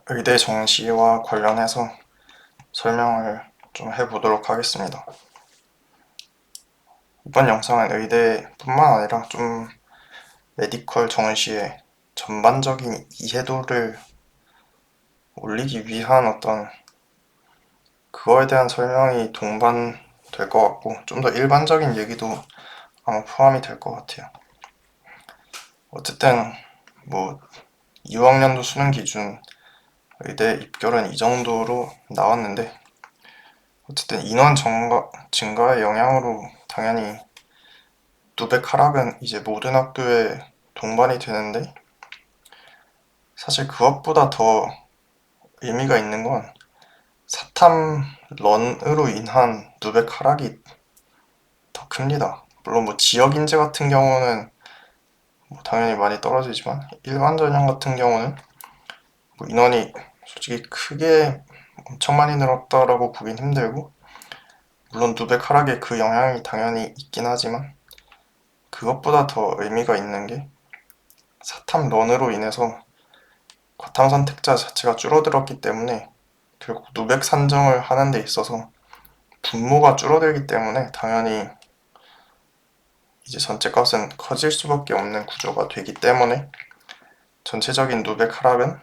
의대 정시와 관련해서 설명을 좀 해보도록 하겠습니다. 이번 영상은 의대뿐만 아니라 좀 메디컬 정시의 전반적인 이해도를 올리기 위한 어떤 그거에 대한 설명이 동반될 것 같고, 좀 더 일반적인 얘기도 아마 포함이 될 것 같아요. 어쨌든 뭐 6학년도 수능 기준 의대 입결은 이 정도로 나왔는데, 어쨌든 인원 증가의 영향으로 당연히 누백 하락은 이제 모든 학교에 동반이 되는데, 사실 그것보다 더 의미가 있는 건 사탐런으로 인한 누백 하락이 더 큽니다. 물론 뭐 지역 인재 같은 경우는 뭐 당연히 많이 떨어지지만, 일반 전형 같은 경우는 뭐 인원이 솔직히 크게 엄청 많이 늘었다라고 보긴 힘들고, 물론 누백 하락에 그 영향이 당연히 있긴 하지만, 그것보다 더 의미가 있는 게 사탐런으로 인해서 과탐 선택자 자체가 줄어들었기 때문에 결국 누백 산정을 하는 데 있어서 분모가 줄어들기 때문에 당연히 이제 전체 값은 커질 수밖에 없는 구조가 되기 때문에, 전체적인 누백 하락은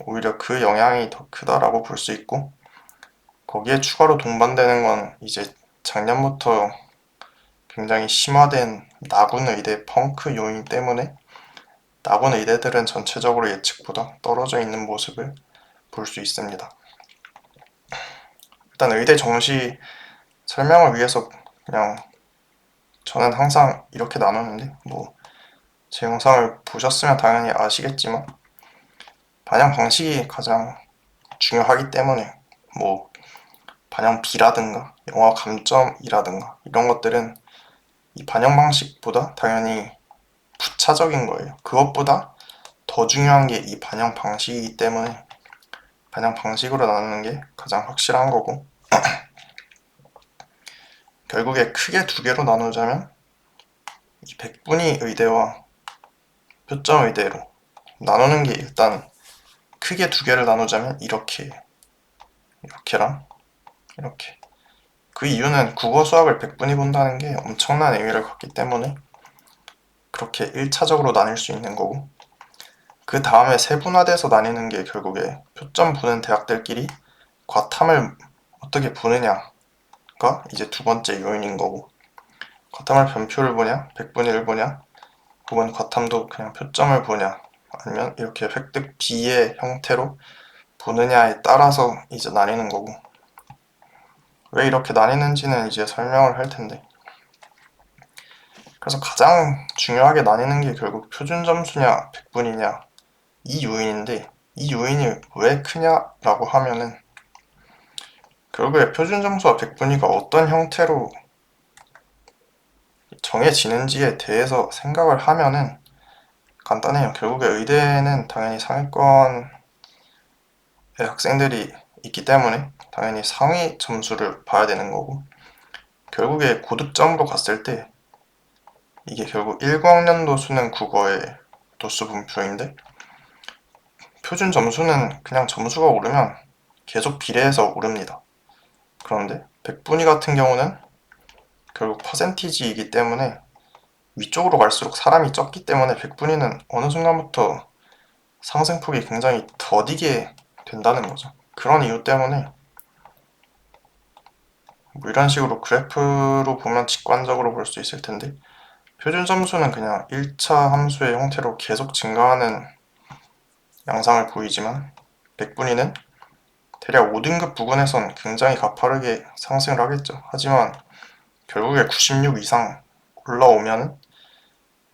오히려 그 영향이 더 크다라고 볼 수 있고, 거기에 추가로 동반되는 건 이제 작년부터 굉장히 심화된 나군 의대 펑크 요인 때문에 나군 의대들은 전체적으로 예측보다 떨어져 있는 모습을 볼 수 있습니다. 일단 의대 정시 설명을 위해서 그냥 저는 항상 이렇게 나누는데, 뭐 제 영상을 보셨으면 당연히 아시겠지만 반영 방식이 가장 중요하기 때문에, 뭐 반영비라든가 영어 감점이라든가 이런 것들은 이 반영 방식보다 당연히 부차적인 거예요. 그것보다 더 중요한 게 이 반영 방식이기 때문에 반영 방식으로 나누는 게 가장 확실한 거고, 결국에 크게 두 개로 나누자면 이 백분위 의대와 표점 의대로 나누는 게, 일단 크게 두 개를 나누자면 이렇게랑 이렇게. 그 이유는 국어 수학을 백분위 본다는 게 엄청난 의미를 갖기 때문에 그렇게 1차적으로 나뉠 수 있는 거고, 그 다음에 세분화돼서 나뉘는 게 결국에 표점 보는 대학들끼리 과탐을 어떻게 보느냐가 이제 두 번째 요인인 거고, 과탐을 변표를 보냐, 백분위를 보냐, 혹은 과탐도 그냥 표점을 보냐, 아니면 이렇게 획득 B의 형태로 보느냐에 따라서 이제 나뉘는 거고, 왜 이렇게 나뉘는지는 이제 설명을 할 텐데, 그래서 가장 중요하게 나뉘는 게 결국 표준 점수냐 백분위냐 이 요인인데, 이 요인이 왜 크냐라고 하면은 결국에 표준 점수와 백분위가 어떤 형태로 정해지는지에 대해서 생각을 하면은 간단해요. 결국에 의대는 당연히 상위권의 학생들이 있기 때문에 당연히 상위 점수를 봐야 되는 거고, 결국에 고득점으로 갔을 때 이게 결국 19학년도 수능 국어의 도수 분표인데, 표준 점수는 그냥 점수가 오르면 계속 비례해서 오릅니다. 그런데 백분위 같은 경우는 결국 퍼센티지이기 때문에 위쪽으로 갈수록 사람이 적기 때문에 백분위는 어느 순간부터 상승폭이 굉장히 더디게 된다는 거죠. 그런 이유 때문에 뭐 이런 식으로 그래프로 보면 직관적으로 볼 수 있을 텐데, 표준 점수는 그냥 1차 함수의 형태로 계속 증가하는 양상을 보이지만, 백분위는 대략 5등급 부근에선 굉장히 가파르게 상승을 하겠죠. 하지만 결국에 96 이상 올라오면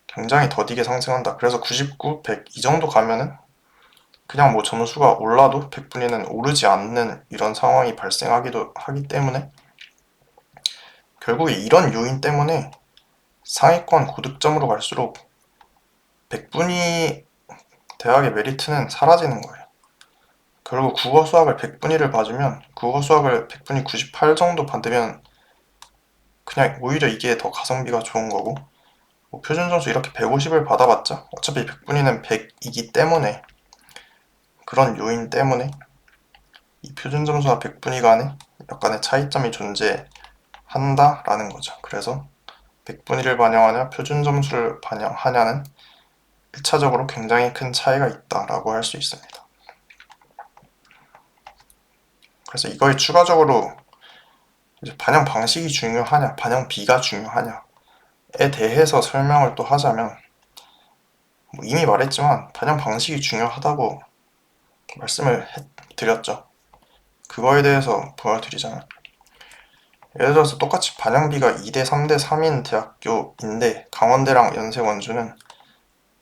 굉장히 더디게 상승한다. 그래서 99, 100 이 정도 가면은 그냥 뭐 점수가 올라도 백분위는 오르지 않는 이런 상황이 발생하기도 하기 때문에, 결국에 이런 요인 때문에 상위권 고득점으로 갈수록 백분위 대학의 메리트는 사라지는 거예요. 결국 국어 수학을 백분위를 봐주면, 국어 수학을 백분위 98 정도 받으면 그냥 오히려 이게 더 가성비가 좋은 거고, 뭐 표준 점수 이렇게 150을 받아봤자 어차피 백분위는 100이기 때문에 그런 요인 때문에 이 표준점수와 백분위 간에 약간의 차이점이 존재한다라는 거죠. 그래서 백분위를 반영하냐 표준점수를 반영하냐는 1차적으로 굉장히 큰 차이가 있다라고 할 수 있습니다. 그래서 이거에 추가적으로 이제 반영 방식이 중요하냐, 반영비가 중요하냐에 대해서 설명을 또 하자면 이미 말했지만 반영 방식이 중요하다고 말씀을 드렸죠. 그거에 대해서 보여드리자면 예를 들어서 똑같이 반영비가 2대 3대 3인 대학교인데 강원대랑 연세 원주는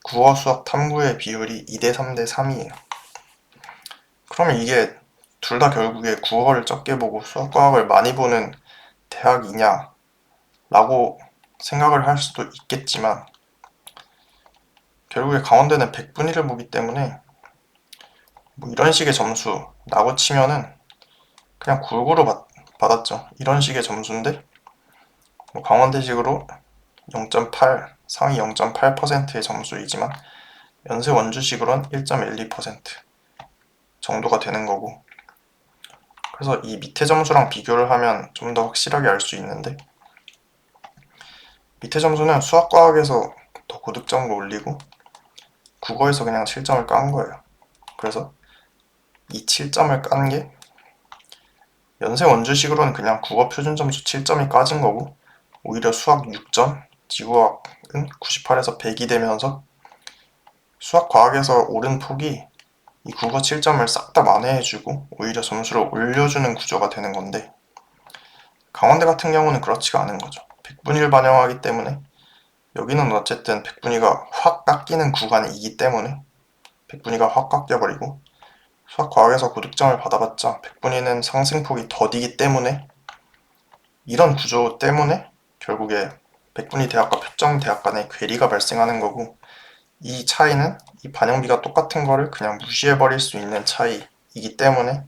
국어 수학 탐구의 비율이 2대 3대 3이에요. 그러면 이게 둘 다 결국에 국어를 적게 보고 수학 과학을 많이 보는 대학이냐 라고 생각을 할 수도 있겠지만 결국에 강원대는 백분위를 보기 때문에 뭐 이런 식의 점수라고 치면은 그냥 골고루 받았죠. 이런 식의 점수인데 뭐 강원대식으로 0.8, 상위 0.8%의 점수이지만 연세 원주식으로는 1.12% 정도가 되는 거고, 그래서 이 밑에 점수랑 비교를 하면 좀 더 확실하게 알 수 있는데 밑에 점수는 수학과학에서 더 고득점을 올리고 국어에서 그냥 7점을 깐 거예요. 그래서 이 7점을 깐 게 연세 원주식으로는 그냥 국어 표준 점수 7점이 까진 거고 오히려 수학 6점, 지구과학은 98에서 100이 되면서 수학과학에서 오른 폭이 이 국어 7점을 싹 다 만회해주고 오히려 점수를 올려주는 구조가 되는 건데 강원대 같은 경우는 그렇지가 않은 거죠. 백분위를 반영하기 때문에 여기는 어쨌든 백분위가 확 깎이는 구간이기 때문에 백분위가 확 깎여버리고 수학과학에서 고득점을 받아봤자 백분위는 상승폭이 더디기 때문에 이런 구조 때문에 결국에 백분위 대학과 표점 대학 간의 괴리가 발생하는 거고 이 차이는 이 반영비가 똑같은 거를 그냥 무시해버릴 수 있는 차이이기 때문에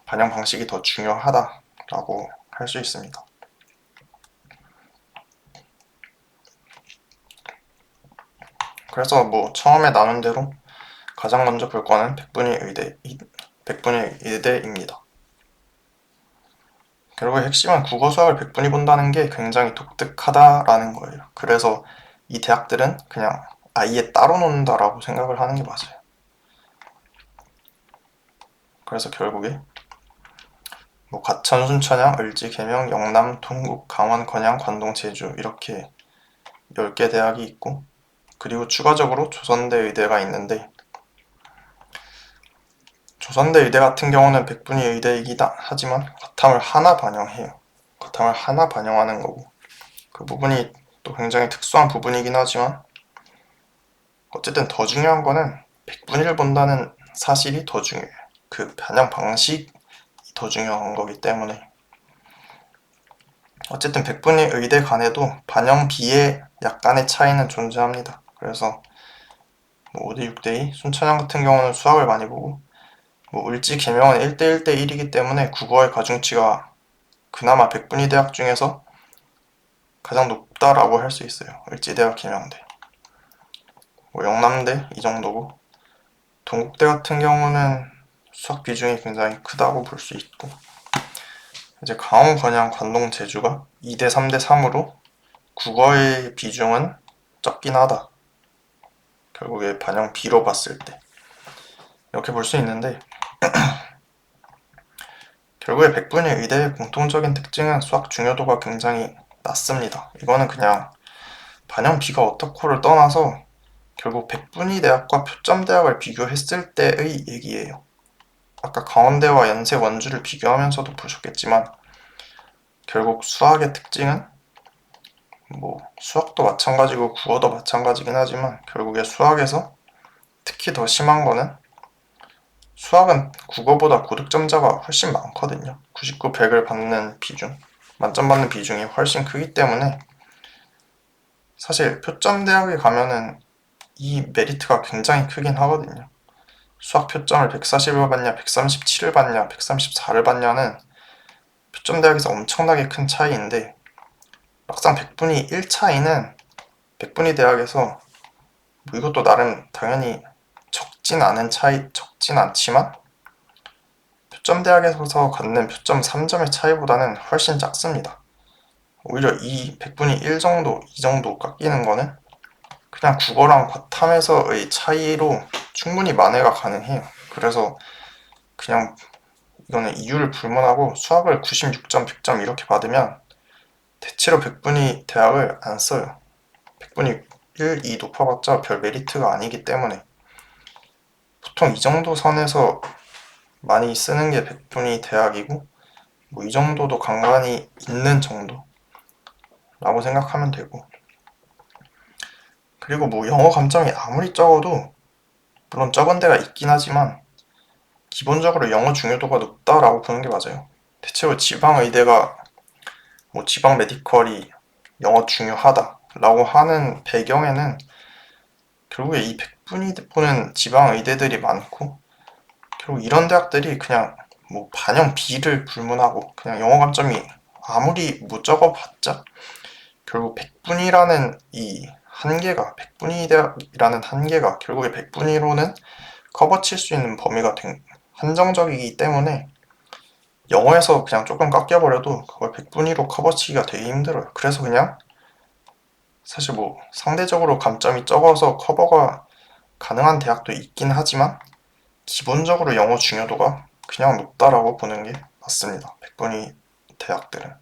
반영 방식이 더 중요하다라고 할 수 있습니다. 그래서 뭐 처음에 나눈 대로 가장 먼저 볼 거는 백분위 의대입니다. 결국에 핵심은 국어 수학을 백분위 본다는 게 굉장히 독특하다라는 거예요. 그래서 이 대학들은 그냥 아예 따로 논다라고 생각을 하는 게 맞아요. 그래서 결국에 뭐 과천, 순천향, 을지, 계명, 영남, 동국, 강원, 건양, 관동, 제주 이렇게 10개 대학이 있고 그리고 추가적으로 조선대 의대가 있는데 조선대 의대 같은 경우는 백분위 의대이긴 하지만 과탐을 하나 반영해요. 과탐을 하나 반영하는 거고 그 부분이 또 굉장히 특수한 부분이긴 하지만 어쨌든 더 중요한 거는 백분위를 본다는 사실이 더 중요해요. 그 반영 방식이 더 중요한 거기 때문에 어쨌든 백분위 의대 간에도 반영비에 약간의 차이는 존재합니다. 그래서 뭐 5대 6대2, 순천향 같은 경우는 수학을 많이 보고 뭐 을지, 계명은 1대 1대 1이기 때문에 국어의 가중치가 그나마 백분위 대학 중에서 가장 높다라고 할 수 있어요. 을지대와 계명대. 뭐 영남대 이 정도고 동국대 같은 경우는 수학 비중이 굉장히 크다고 볼 수 있고 이제 강원, 건양, 관동, 제주가 2대 3대 3으로 국어의 비중은 적긴 하다. 결국에 반영 비로 봤을 때 이렇게 볼 수 있는데 결국에 백분위 의대의 공통적인 특징은 수학 중요도가 굉장히 낮습니다. 이거는 그냥 반영 비가 어떻고를 떠나서 결국 백분위 대학과 표점 대학을 비교했을 때의 얘기예요. 아까 강원대와 연세 원주를 비교하면서도 보셨겠지만 결국 수학의 특징은 뭐 수학도 마찬가지고 국어도 마찬가지긴 하지만 결국에 수학에서 특히 더 심한 거는 수학은 국어보다 고득점자가 훨씬 많거든요. 99, 100을 받는 비중, 만점 받는 비중이 훨씬 크기 때문에 사실 표점 대학에 가면은 이 메리트가 굉장히 크긴 하거든요. 수학 표점을 140을 받냐, 137을 받냐, 134를 받냐는 표점 대학에서 엄청나게 큰 차이인데 막상 백분위 1차이는 백분위 대학에서 뭐 이것도 나름 당연히 적진 않지만 표점대학에서 갖는 표점 3점의 차이보다는 훨씬 작습니다. 오히려 이 100분의 1 정도, 이 정도 깎이는 거는 그냥 국어랑 과탐에서의 차이로 충분히 만회가 가능해요. 그래서 그냥 이거는 이유를 불문하고 수학을 96점, 100점 이렇게 받으면 대체로 100분위 대학을 안 써요. 100분위 1, 2 높아봤자 별 메리트가 아니기 때문에 보통 이 정도 선에서 많이 쓰는 게 100분위 대학이고 뭐 이 정도도 간간히 있는 정도라고 생각하면 되고, 그리고 뭐 영어 감점이 아무리 적어도 물론 적은 데가 있긴 하지만 기본적으로 영어 중요도가 높다라고 보는 게 맞아요. 대체로 지방의대가 뭐 지방 메디컬이 영어 중요하다라고 하는 배경에는 결국에 이 100분위 보는 지방의대들이 많고, 결국 이런 대학들이 그냥 뭐 반영 B를 불문하고 그냥 영어 감점이 아무리 못 적어봤자 결국 100분위라는 이 한계가, 100분위 대학이라는 한계가 결국에 100분위로는 커버 칠 수 있는 범위가 한정적이기 때문에 영어에서 그냥 조금 깎여버려도 그걸 100분위로 커버치기가 되게 힘들어요. 그래서 그냥 사실 뭐 상대적으로 감점이 적어서 커버가 가능한 대학도 있긴 하지만 기본적으로 영어 중요도가 그냥 높다라고 보는 게 맞습니다. 100분위 대학들은.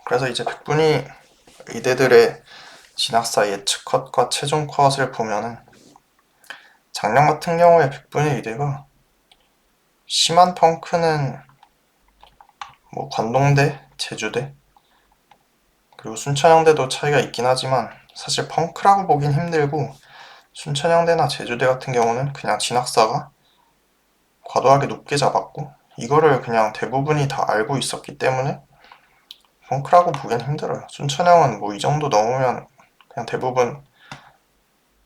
그래서 이제 100분위 의대들의 진학사 예측 컷과 최종 컷을 보면은 작년 같은 경우에 100분위 의대가 심한 펑크는 뭐 관동대, 제주대, 그리고 순천향대도 차이가 있긴 하지만 사실 펑크라고 보긴 힘들고, 순천향대나 제주대 같은 경우는 그냥 진학사가 과도하게 높게 잡았고 이거를 그냥 대부분이 다 알고 있었기 때문에 펑크라고 보긴 힘들어요. 순천향은 뭐 이 정도 넘으면 그냥 대부분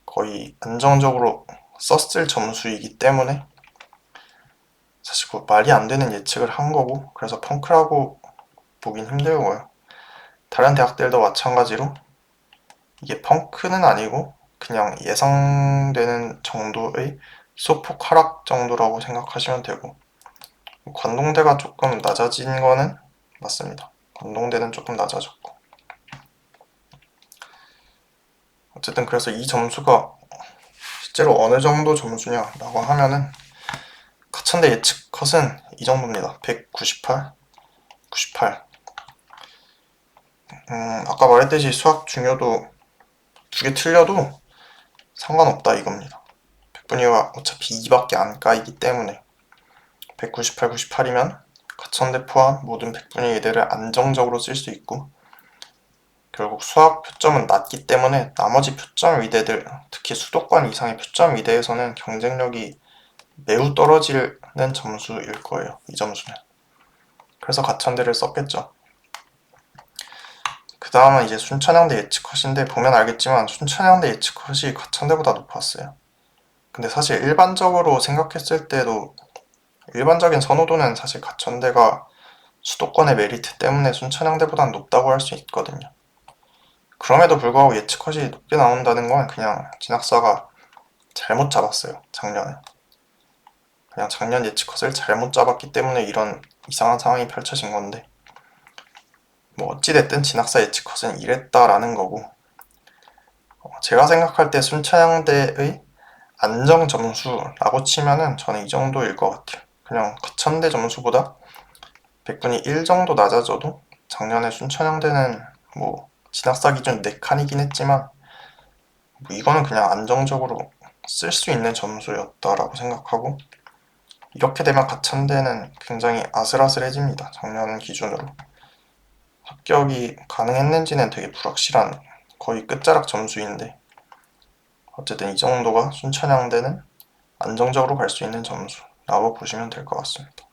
거의 안정적으로 썼을 점수이기 때문에 사실 그 말이 안 되는 예측을 한 거고, 그래서 펑크라고 보긴 힘들고요. 다른 대학들도 마찬가지로 이게 펑크는 아니고 그냥 예상되는 정도의 소폭 하락 정도라고 생각하시면 되고, 관동대가 조금 낮아진 거는 맞습니다. 관동대는 조금 낮아졌고, 어쨌든 그래서 이 점수가 실제로 어느 정도 점수냐라고 하면은 가천대 예측 컷은 이 정도입니다. 198, 98. 아까 말했듯이 수학 중요도 두 개 틀려도 상관없다 이겁니다. 100분위가 어차피 2밖에 안 까이기 때문에 198, 98이면 가천대 포함 모든 100분위 의대를 안정적으로 쓸 수 있고, 결국 수학 표점은 낮기 때문에 나머지 표점 의대들, 특히 수도권 이상의 표점 의대에서는 경쟁력이 매우 떨어지는 점수일 거예요. 이 점수는. 그래서 가천대를 썼겠죠. 그 다음은 이제 순천향대 예측컷인데 보면 알겠지만 순천향대 예측컷이 가천대보다 높았어요. 근데 사실 일반적으로 생각했을 때도 일반적인 선호도는 사실 가천대가 수도권의 메리트 때문에 순천향대보다는 높다고 할 수 있거든요. 그럼에도 불구하고 예측컷이 높게 나온다는 건 그냥 진학사가 잘못 잡았어요. 작년에. 그냥 작년 예측컷을 잘못 잡았기 때문에 이런 이상한 상황이 펼쳐진 건데, 뭐 어찌됐든 진학사 예측컷은 이랬다라는 거고, 제가 생각할 때 순천향대의 안정 점수라고 치면은 저는 이 정도일 것 같아요. 그냥 가천대 점수보다 100분위 1 정도 낮아져도 작년에 순천향대는 뭐 진학사 기준 4칸이긴 했지만 뭐 이거는 그냥 안정적으로 쓸 수 있는 점수였다라고 생각하고, 이렇게 되면 가천대는 굉장히 아슬아슬해집니다. 작년 기준으로. 합격이 가능했는지는 되게 불확실한 거의 끝자락 점수인데, 어쨌든 이 정도가 순천향대는 안정적으로 갈 수 있는 점수라고 보시면 될 것 같습니다.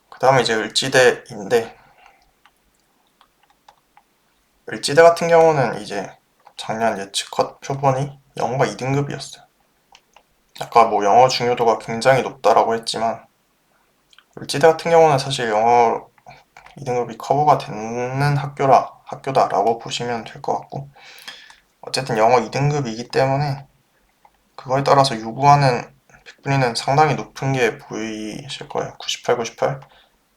그 다음에 이제 을지대인데, 을지대 같은 경우는 이제 작년 예측컷 표본이 영어가 2등급이었어요. 아까 뭐 영어 중요도가 굉장히 높다라고 했지만 을지대 같은 경우는 사실 영어 2등급이 커버가 되는 학교다라고 보시면 될 것 같고, 어쨌든 영어 2등급이기 때문에 그거에 따라서 요구하는 백분위는 상당히 높은 게 보이실 거예요. 98, 98,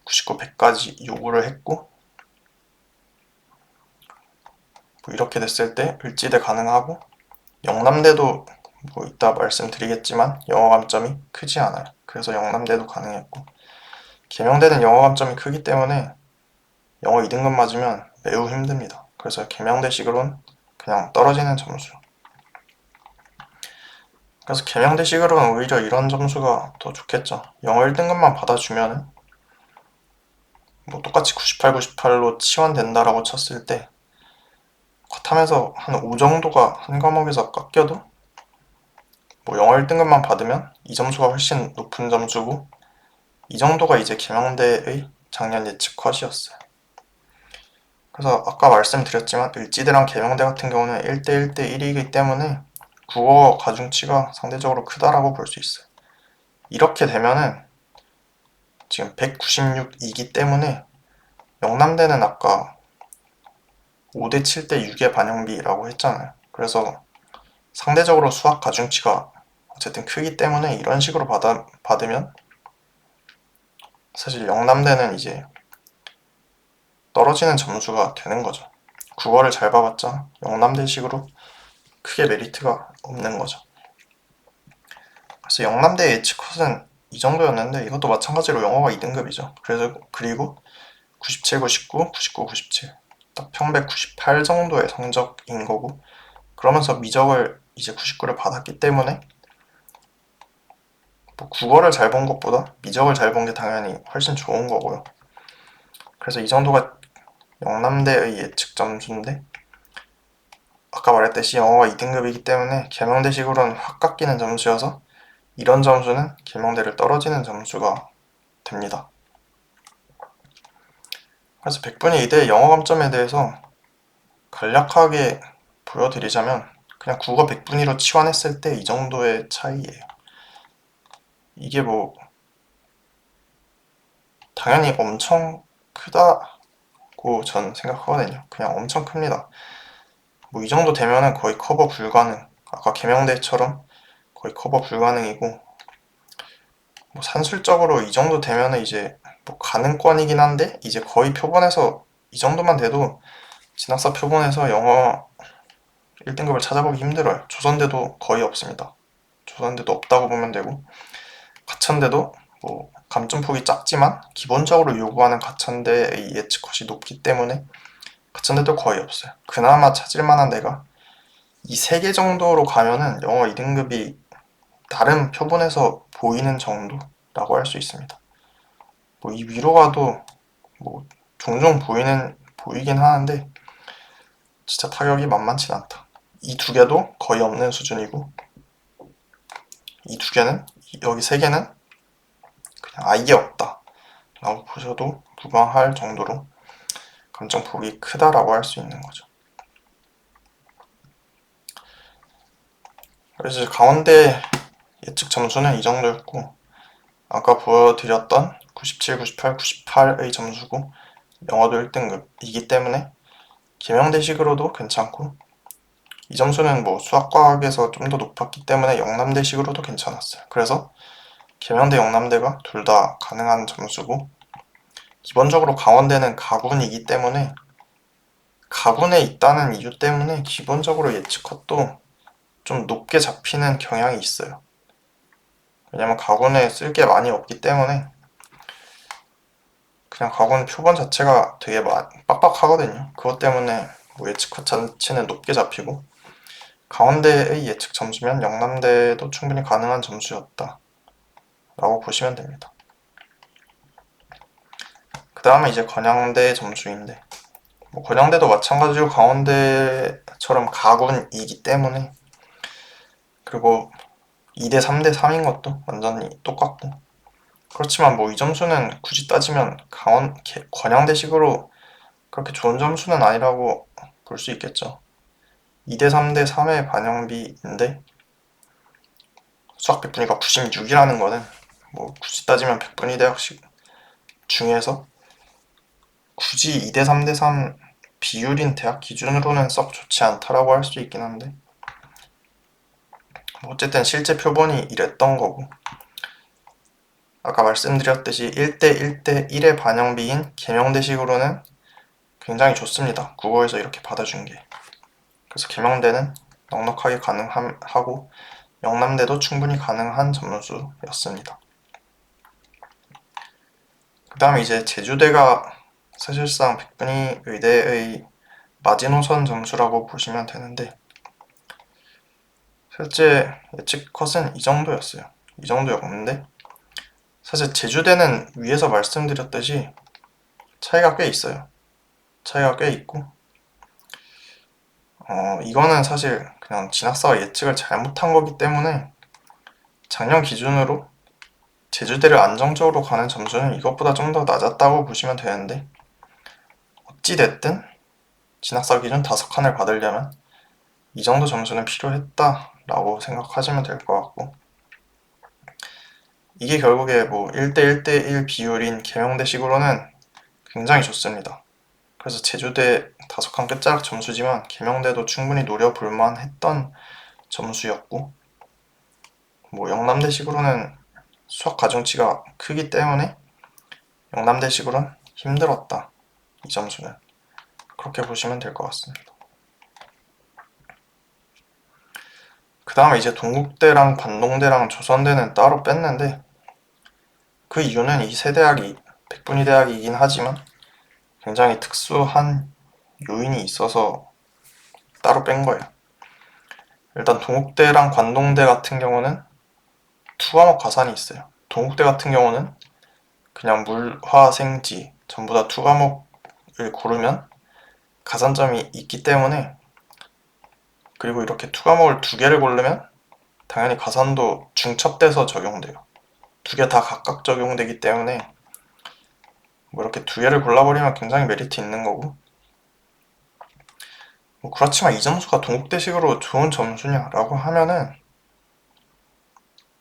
99, 100까지 요구를 했고, 뭐 이렇게 됐을 때 을지대 가능하고, 영남대도 뭐 이따 말씀드리겠지만 영어 감점이 크지 않아요. 그래서 영남대도 가능했고, 계명대는 영어 감점이 크기 때문에 영어 2등급 맞으면 매우 힘듭니다. 그래서 계명대식으로는 그냥 떨어지는 점수. 그래서 계명대식으로는 오히려 이런 점수가 더 좋겠죠. 영어 1등급만 받아주면 뭐 똑같이 98, 98로 치환된다라고 쳤을 때 컷하면서 한 5 정도가 한 과목에서 깎여도 뭐 영어 1등급만 받으면 이 점수가 훨씬 높은 점수고, 이 정도가 이제 계명대의 작년 예측 컷이었어요. 그래서 아까 말씀드렸지만 을지대랑 계명대 같은 경우는 1대 1대 1이기 때문에 국어 가중치가 상대적으로 크다라고 볼 수 있어요. 이렇게 되면은 지금 196이기 때문에 영남대는 아까 5대 7대 6의 반영비라고 했잖아요. 그래서 상대적으로 수학 가중치가 어쨌든 크기 때문에 이런 식으로 받으면 사실 영남대는 이제 떨어지는 점수가 되는 거죠. 국어를 잘 봐봤자 영남대식으로 크게 메리트가 없는 거죠. 그래서 영남대 예측 컷은 이 정도였는데, 이것도 마찬가지로 영어가 2등급이죠. 그리고 97, 99, 99, 97, 딱 평백 98 정도의 성적인 거고, 그러면서 미적을 이제 99를 받았기 때문에 뭐 국어를 잘 본 것보다 미적을 잘 본 게 당연히 훨씬 좋은 거고요. 그래서 이 정도가 영남대의 예측 점수인데, 아까 말했듯이 영어가 2등급이기 때문에 계명대식으로는 확 깎이는 점수여서 이런 점수는 계명대를 떨어지는 점수가 됩니다. 그래서 백분위 이대 영어 감점에 대해서 간략하게 보여드리자면 그냥 국어 백분위로 치환했을 때 이 정도의 차이예요. 이게 뭐 당연히 엄청 크다고 전 생각하거든요. 그냥 엄청 큽니다. 뭐 이 정도 되면은 거의 커버 불가능, 아까 계명대처럼 거의 커버 불가능이고, 뭐 산술적으로 이 정도 되면은 이제 뭐 가능권이긴 한데, 이제 거의 표본에서 이 정도만 돼도 진학사 표본에서 영어 1등급을 찾아보기 힘들어요. 조선대도 거의 없습니다. 조선대도 없다고 보면 되고, 가천대도 뭐 감점폭이 작지만 기본적으로 요구하는 가천대의 예측 컷이 높기 때문에 가천대도 거의 없어요. 그나마 찾을 만한 데가 이 3개 정도로 가면은 영어 2등급이 나름 표본에서 보이는 정도라고 할 수 있습니다. 뭐 이 위로 가도 뭐 종종 보이긴 하는데 진짜 타격이 만만치 않다. 이 2개도 거의 없는 수준이고, 이 2개는, 여기 3개는 그냥 아예 없다 라고 보셔도 무방할 정도로 감점폭이 크다라고 할 수 있는 거죠. 그래서 강원대 예측 점수는 이 정도였고, 아까 보여드렸던 97, 98, 98의 점수고 영어도 1등급이기 때문에 계명대식으로도 괜찮고, 이 점수는 뭐 수학과학에서 좀 더 높았기 때문에 영남대식으로도 괜찮았어요. 그래서 계명대, 영남대가 둘 다 가능한 점수고, 기본적으로 강원대는 가군이기 때문에 가군에 있다는 이유 때문에 기본적으로 예측컷도 좀 높게 잡히는 경향이 있어요. 왜냐면 가군에 쓸 게 많이 없기 때문에 그냥 가군 표본 자체가 되게 빡빡하거든요. 그것 때문에 뭐 예측컷 자체는 높게 잡히고, 강원대의 예측 점수면 영남대도 충분히 가능한 점수였다 라고 보시면 됩니다. 그 다음에 이제 건양대 점수인데, 뭐 건양대도 마찬가지로 강원대처럼 가군이기 때문에, 그리고 2대 3대 3인 것도 완전히 똑같고, 그렇지만 뭐 이 점수는 굳이 따지면 건양대식으로 그렇게 좋은 점수는 아니라고 볼 수 있겠죠. 2대 3대 3의 반영비인데 수학 백분위가 96이라는 거는 뭐 굳이 따지면 백분위 대학식 중에서 굳이 2대 3대 3 비율인 대학 기준으로는 썩 좋지 않다라고 할 수 있긴 한데 어쨌든 실제 표본이 이랬던 거고 아까 말씀드렸듯이 1대 1대 1의 반영비인 계명대식으로는 굉장히 좋습니다. 국어에서 이렇게 받아준 게. 그래서 계명대는 넉넉하게 가능하고 영남대도 충분히 가능한 점수였습니다. 그 다음에 이제 제주대가 사실상 백분위 의대의 마지노선 점수라고 보시면 되는데 실제 예측 컷은 이 정도였어요. 이 정도였는데 사실 제주대는 위에서 말씀드렸듯이 차이가 꽤 있어요. 차이가 꽤 있고 이거는 사실 그냥 진학사가 예측을 잘못한 거기 때문에 작년 기준으로 제주대를 안정적으로 가는 점수는 이것보다 좀 더 낮았다고 보시면 되는데 어찌됐든 진학사 기준 5칸을 받으려면 이 정도 점수는 필요했다라고 생각하시면 될 것 같고 이게 결국에 뭐 1대 1대 1 비율인 계명대식으로는 굉장히 좋습니다. 그래서 제주대 5칸 끝자락 점수지만 계명대도 충분히 노려볼만 했던 점수였고 뭐 영남대식으로는 수학 가중치가 크기 때문에 영남대식으로는 힘들었다. 이 점수는. 그렇게 보시면 될 것 같습니다. 그 다음에 이제 동국대랑 관동대랑 조선대는 따로 뺐는데 그 이유는 이 세 대학이 백분위 대학이긴 하지만 굉장히 특수한 요인이 있어서 따로 뺀 거예요. 일단 동국대랑 관동대 같은 경우는 투과목 가산이 있어요. 동국대 같은 경우는 그냥 물, 화, 생, 지 전부 다 투과목을 고르면 가산점이 있기 때문에 그리고 이렇게 투과목을 2개를 고르면 당연히 가산도 중첩돼서 적용돼요. 2개 다 각각 적용되기 때문에 뭐 이렇게 2개를 골라버리면 굉장히 메리트 있는 거고 뭐 그렇지만 이 점수가 동국대식으로 좋은 점수냐라고 하면은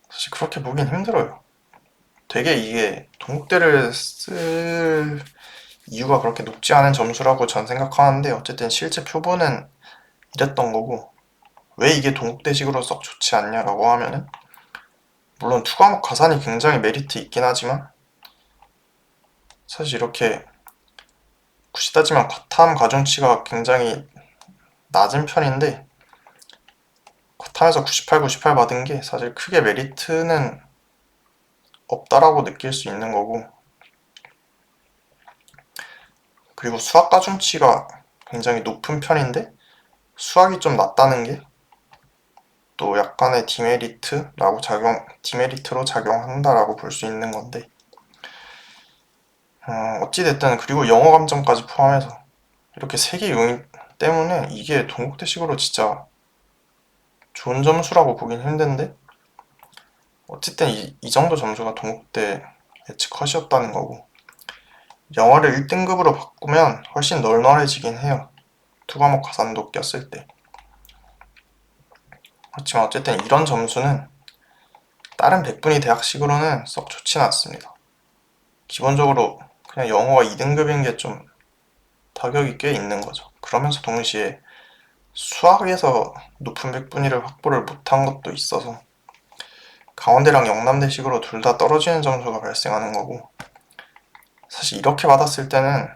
사실 그렇게 보긴 힘들어요. 되게 이게 동국대를 쓸 이유가 그렇게 높지 않은 점수라고 전 생각하는데 어쨌든 실제 표본은 이랬던 거고 왜 이게 동국대식으로 썩 좋지 않냐라고 하면은 물론 투과목 가산이 굉장히 메리트 있긴 하지만 사실 이렇게 굳이 따지면 과탐 가중치가 굉장히 낮은 편인데 과탐에서 98, 98 받은 게 사실 크게 메리트는 없다라고 느낄 수 있는 거고 그리고 수학 가중치가 굉장히 높은 편인데 수학이 좀 낮다는 게 또 약간의 디메리트로 작용한다라고 볼 수 있는 건데 어찌됐든 그리고 영어 감점까지 포함해서 이렇게 세 개 요인 때문에 이게 동국대식으로 진짜 좋은 점수라고 보긴 힘든데 어쨌든 이 정도 점수가 동국대 예측 컷이었다는 거고 영어를 1등급으로 바꾸면 훨씬 널널해지긴 해요. 투과목 가산도 꼈을 때. 그렇지만 어쨌든 이런 점수는 다른 백분위 대학식으로는 썩 좋지는 않습니다. 기본적으로 그냥 영어가 2등급인 게 좀 타격이 꽤 있는 거죠. 그러면서 동시에 수학에서 높은 백분위를 확보를 못한 것도 있어서 강원대랑 영남대식으로 둘 다 떨어지는 점수가 발생하는 거고 사실 이렇게 받았을 때는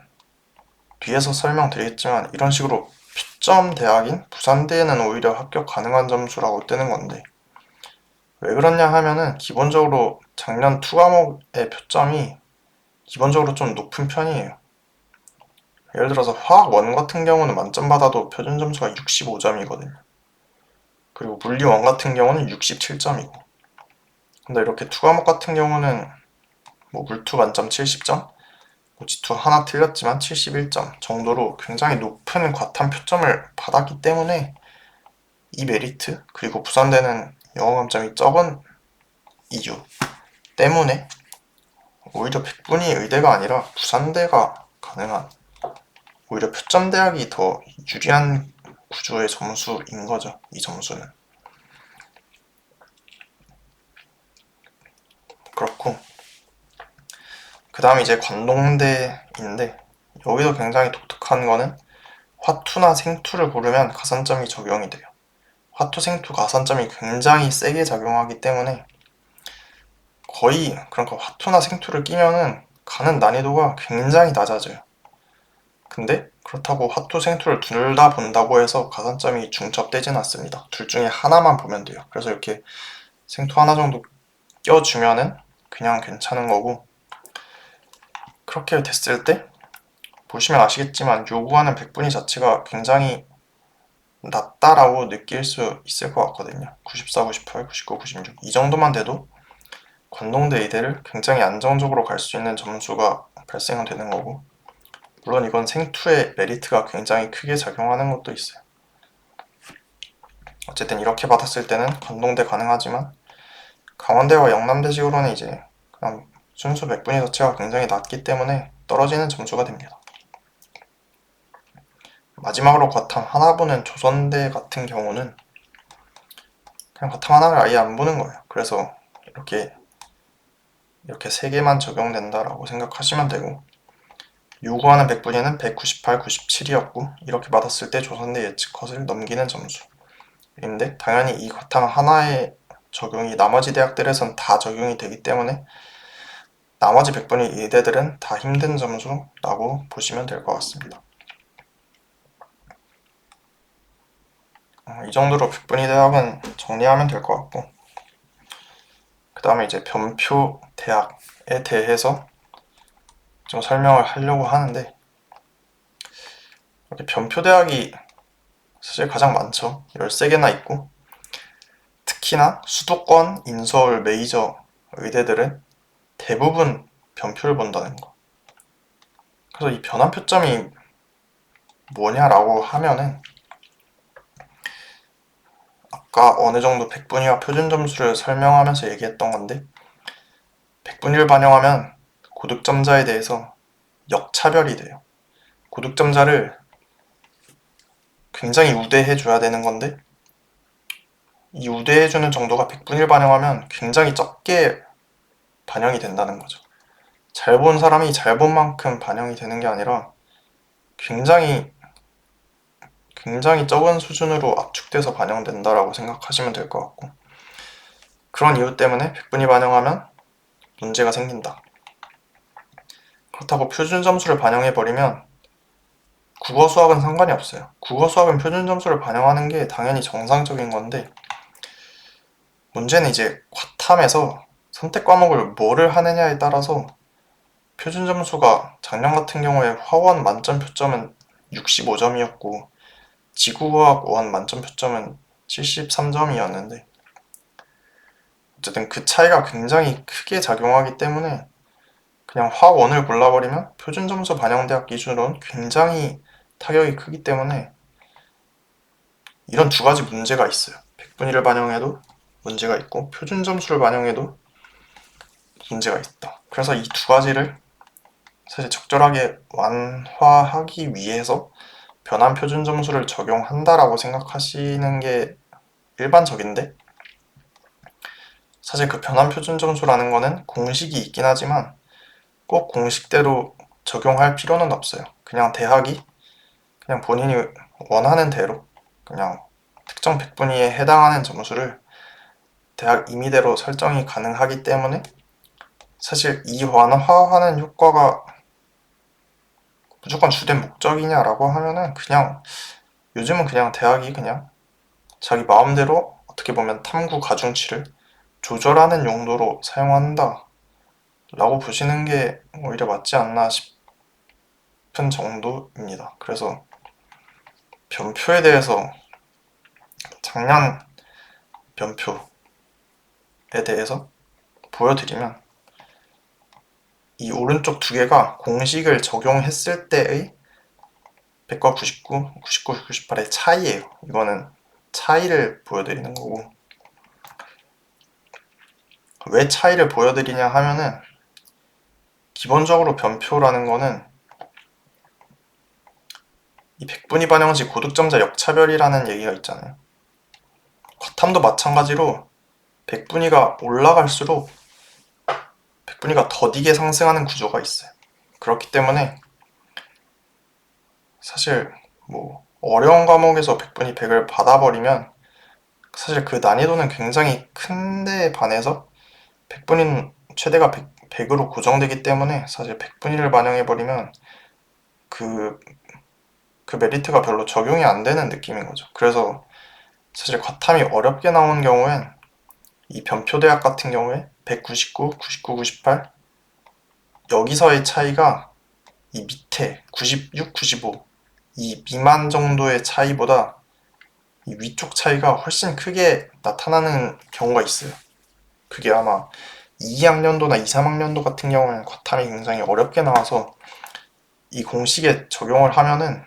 뒤에서 설명드리겠지만 이런 식으로 피점 대학인 부산대에는 오히려 합격 가능한 점수라고 뜨는 건데 왜 그러냐 하면은 기본적으로 작년 투과목의 표점이 기본적으로 좀 높은 편이에요. 예를 들어서 화학 1 같은 경우는 만점 받아도 표준 점수가 65점이거든요. 그리고 물리 1 같은 경우는 67점이고 근데 이렇게 투과목 같은 경우는 뭐 물투 만점 70점, 뭐 지투 하나 틀렸지만 71점 정도로 굉장히 높은 과탐 표점을 받았기 때문에 이 메리트 그리고 부산대는 영어 감점이 적은 이유 때문에 오히려 백분위 의대가 아니라 부산대가 가능한 오히려 표점 대학이 더 유리한 구조의 점수인 거죠. 이 점수는 그렇고 그 다음에 이제 관동대인데 여기도 굉장히 독특한 거는 화투나 생투를 고르면 가산점이 적용이 돼요. 화투, 생투, 가산점이 굉장히 세게 작용하기 때문에 거의 그러니까 화투나 생투를 끼면은 가는 난이도가 굉장히 낮아져요. 근데 그렇다고 화투, 생투를 둘 다 본다고 해서 가산점이 중첩되진 않습니다. 둘 중에 하나만 보면 돼요. 그래서 이렇게 생투 하나 정도 껴주면은 그냥 괜찮은 거고, 그렇게 됐을 때 보시면 아시겠지만 요구하는 백분위 자체가 굉장히 낮다라고 느낄 수 있을 것 같거든요. 94, 98, 99, 96 이 정도만 돼도 관동대 의대를 굉장히 안정적으로 갈 수 있는 점수가 발생되는 거고, 물론 이건 생투의 메리트가 굉장히 크게 작용하는 것도 있어요. 어쨌든 이렇게 받았을 때는 관동대 가능하지만 강원대와 영남대식으로는 이제 그냥 순수 백분위 자체가 굉장히 낮기 때문에 떨어지는 점수가 됩니다. 마지막으로 과탐 하나 보는 조선대 같은 경우는 그냥 과탐 하나를 아예 안 보는 거예요. 그래서 이렇게 3개만 적용된다라고 생각하시면 되고, 요구하는 백분위는 198, 97이었고 이렇게 받았을 때 조선대 예측 컷을 넘기는 점수인데, 당연히 이 과탐 하나의 적용이 나머지 대학들에선 다 적용이 되기 때문에 나머지 백분위 의대들은 다 힘든 점수라고 보시면 될 것 같습니다. 이 정도로 백분위 대학은 정리하면 될 것 같고, 그 다음에 이제 변표 대학에 대해서 좀 설명을 하려고 하는데, 이렇게 변표 대학이 사실 가장 많죠. 13개나 있고, 특히나 수도권, 인서울, 메이저 의대들은 대부분 변표를 본다는 거. 그래서 이 변환표점이 뭐냐라고 하면은, 아까 어느 정도 백분위와 표준 점수를 설명하면서 얘기했던 건데, 백분위를 반영하면 고득점자에 대해서 역차별이 돼요. 고득점자를 굉장히 우대해줘야 되는 건데, 이 우대해주는 정도가 백분위를 반영하면 굉장히 적게 반영이 된다는 거죠. 잘 본 사람이 잘 본 만큼 반영이 되는 게 아니라 굉장히 적은 수준으로 압축돼서 반영된다라고 생각하시면 될 것 같고, 그런 이유 때문에 백분위 반영하면 문제가 생긴다. 그렇다고 표준 점수를 반영해버리면 국어 수학은 상관이 없어요. 국어 수학은 표준 점수를 반영하는 게 당연히 정상적인 건데, 문제는 이제 과탐에서 선택 과목을 뭐를 하느냐에 따라서 표준 점수가 작년 같은 경우에 화원 만점 표점은 65점이었고 지구과학 5원 만점 표점은 73점이었는데, 어쨌든 그 차이가 굉장히 크게 작용하기 때문에 그냥 화원을 골라버리면 표준 점수 반영 대학 기준으로는 굉장히 타격이 크기 때문에 이런 두 가지 문제가 있어요. 백분위를 반영해도 문제가 있고 표준 점수를 반영해도 문제가 있다. 그래서 이 두 가지를 사실 적절하게 완화하기 위해서 변환 표준 점수를 적용한다라고 생각하시는 게 일반적인데, 사실 그 변환 표준 점수라는 거는 공식이 있긴 하지만 꼭 공식대로 적용할 필요는 없어요. 그냥 대학이 그냥 본인이 원하는 대로 그냥 특정 백분위에 해당하는 점수를 대학 임의대로 설정이 가능하기 때문에, 사실 이 완화하는 효과가 무조건 주된 목적이냐라고 하면은 그냥 요즘은 그냥 대학이 그냥 자기 마음대로 어떻게 보면 탐구 가중치를 조절하는 용도로 사용한다 라고 보시는 게 오히려 맞지 않나 싶은 정도입니다. 그래서 변표에 대해서 작년 변표에 대해서 보여드리면, 이 오른쪽 두 개가 공식을 적용했을 때의 100과 99, 99, 98의 차이예요. 이거는 차이를 보여드리는 거고, 왜 차이를 보여드리냐 하면은 기본적으로 변표라는 거는 이 백분위 반영시 고득점자 역차별이라는 얘기가 있잖아요. 과탐도 마찬가지로 백분위가 올라갈수록 백분위가 더디게 상승하는 구조가 있어요. 그렇기 때문에 사실 뭐 어려운 과목에서 100분위 100을 받아버리면 사실 그 난이도는 굉장히 큰데 반해서 100분위는 최대가 100으로 고정되기 때문에 사실 100분위를 반영해버리면 그 메리트가 별로 적용이 안 되는 느낌인 거죠. 그래서 사실 과탐이 어렵게 나오는 경우엔 이 변표대학 같은 경우에 199, 99, 98 여기서의 차이가 이 밑에 96, 95 이 미만 정도의 차이보다 이 위쪽 차이가 훨씬 크게 나타나는 경우가 있어요. 그게 아마 2학년도나 2, 3학년도 같은 경우는 과탐이 굉장히 어렵게 나와서 이 공식에 적용을 하면은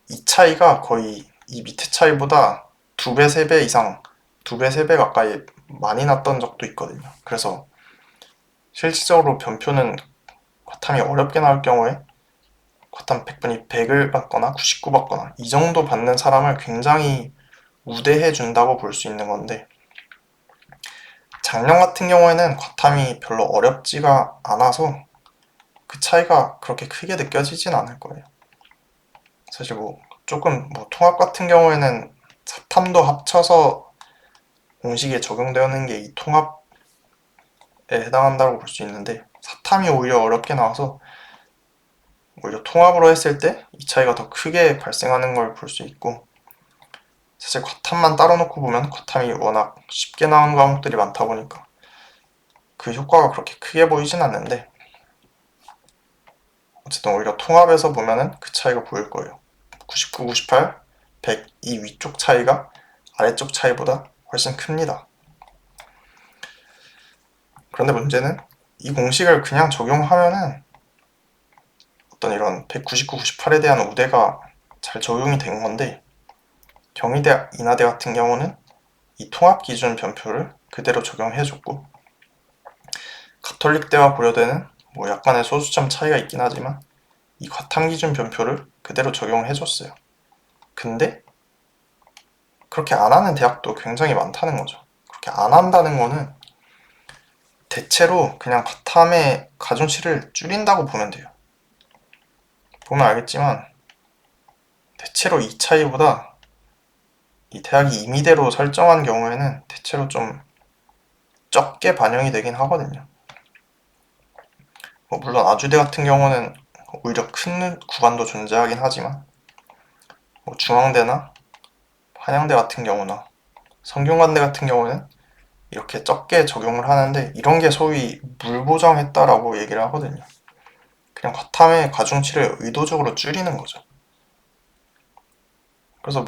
이 차이가 거의 이 밑에 차이보다 2배, 3배 이상 2배, 3배 가까이 많이 났던 적도 있거든요. 그래서 실질적으로 변표는 과탐이 어렵게 나올 경우에 과탐 100분이 100을 받거나 99 받거나 이 정도 받는 사람을 굉장히 우대해 준다고 볼 수 있는 건데, 작년 같은 경우에는 과탐이 별로 어렵지가 않아서 그 차이가 그렇게 크게 느껴지진 않을 거예요. 사실 조금 통합 같은 경우에는 사탐도 합쳐서 공식에 적용되는 게 이 통합에 해당한다고 볼 수 있는데, 사탐이 오히려 어렵게 나와서 오히려 통합으로 했을 때 이 차이가 더 크게 발생하는 걸 볼 수 있고, 사실 과탐만 따로 놓고 보면 과탐이 워낙 쉽게 나오는 과목들이 많다 보니까 그 효과가 그렇게 크게 보이진 않는데, 어쨌든 오히려 통합에서 보면은 그 차이가 보일 거예요. 99, 98, 100 이 위쪽 차이가 아래쪽 차이보다 훨씬 큽니다. 그런데 문제는 이 공식을 그냥 적용하면은 어떤 이런 199, 98에 대한 우대가 잘 적용이 된 건데, 경희대, 인하대 같은 경우는 이 통합 기준 변표를 그대로 적용해줬고, 가톨릭대와 고려대는 약간의 소수점 차이가 있긴 하지만 이 과탐 기준 변표를 그대로 적용해줬어요. 근데 그렇게 안 하는 대학도 굉장히 많다는 거죠. 그렇게 안 한다는 거는 대체로 그냥 과탐의 가중치를 줄인다고 보면 돼요. 보면 알겠지만 대체로 이 차이보다 이 대학이 임의대로 설정한 경우에는 대체로 좀 적게 반영이 되긴 하거든요. 물론 아주대 같은 경우는 오히려 큰 구간도 존재하긴 하지만 중앙대나 한양대 같은 경우나 성균관대 같은 경우는 이렇게 적게 적용을 하는데, 이런 게 소위 물보정했다라고 얘기를 하거든요. 그냥 과탐의 가중치를 의도적으로 줄이는 거죠. 그래서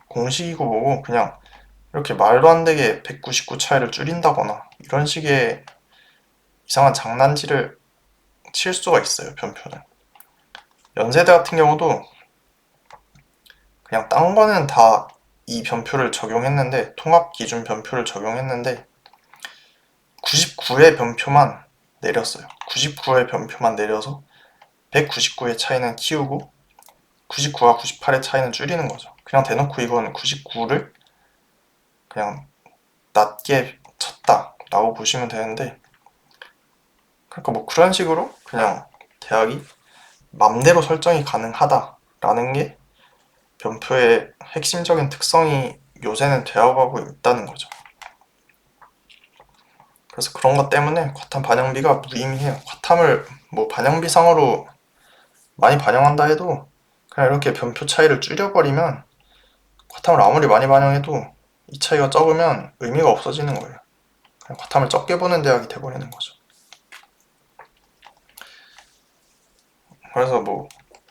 공식이고 뭐고 그냥 이렇게 말도 안 되게 199 차이를 줄인다거나 이런 식의 이상한 장난질을 칠 수가 있어요, 변표는. 연세대 같은 경우도 그냥 딴 거는 다 이 변표를 적용했는데, 통합 기준 변표를 적용했는데 99의 변표만 내렸어요. 99의 변표만 내려서 199의 차이는 키우고 99와 98의 차이는 줄이는 거죠. 그냥 대놓고 이건 99를 그냥 낮게 쳤다 라고 보시면 되는데, 그러니까 그런 식으로 그냥 대학이 맘대로 설정이 가능하다라는 게 변표의 핵심적인 특성이 요새는 되어가고 있다는 거죠. 그래서 그런 것 때문에 과탐 반영비가 무의미해요. 과탐을 반영비상으로 많이 반영한다 해도 그냥 이렇게 변표 차이를 줄여버리면, 과탐을 아무리 많이 반영해도 이 차이가 적으면 의미가 없어지는 거예요. 그냥 과탐을 적게 보는 대학이 돼버리는 거죠. 그래서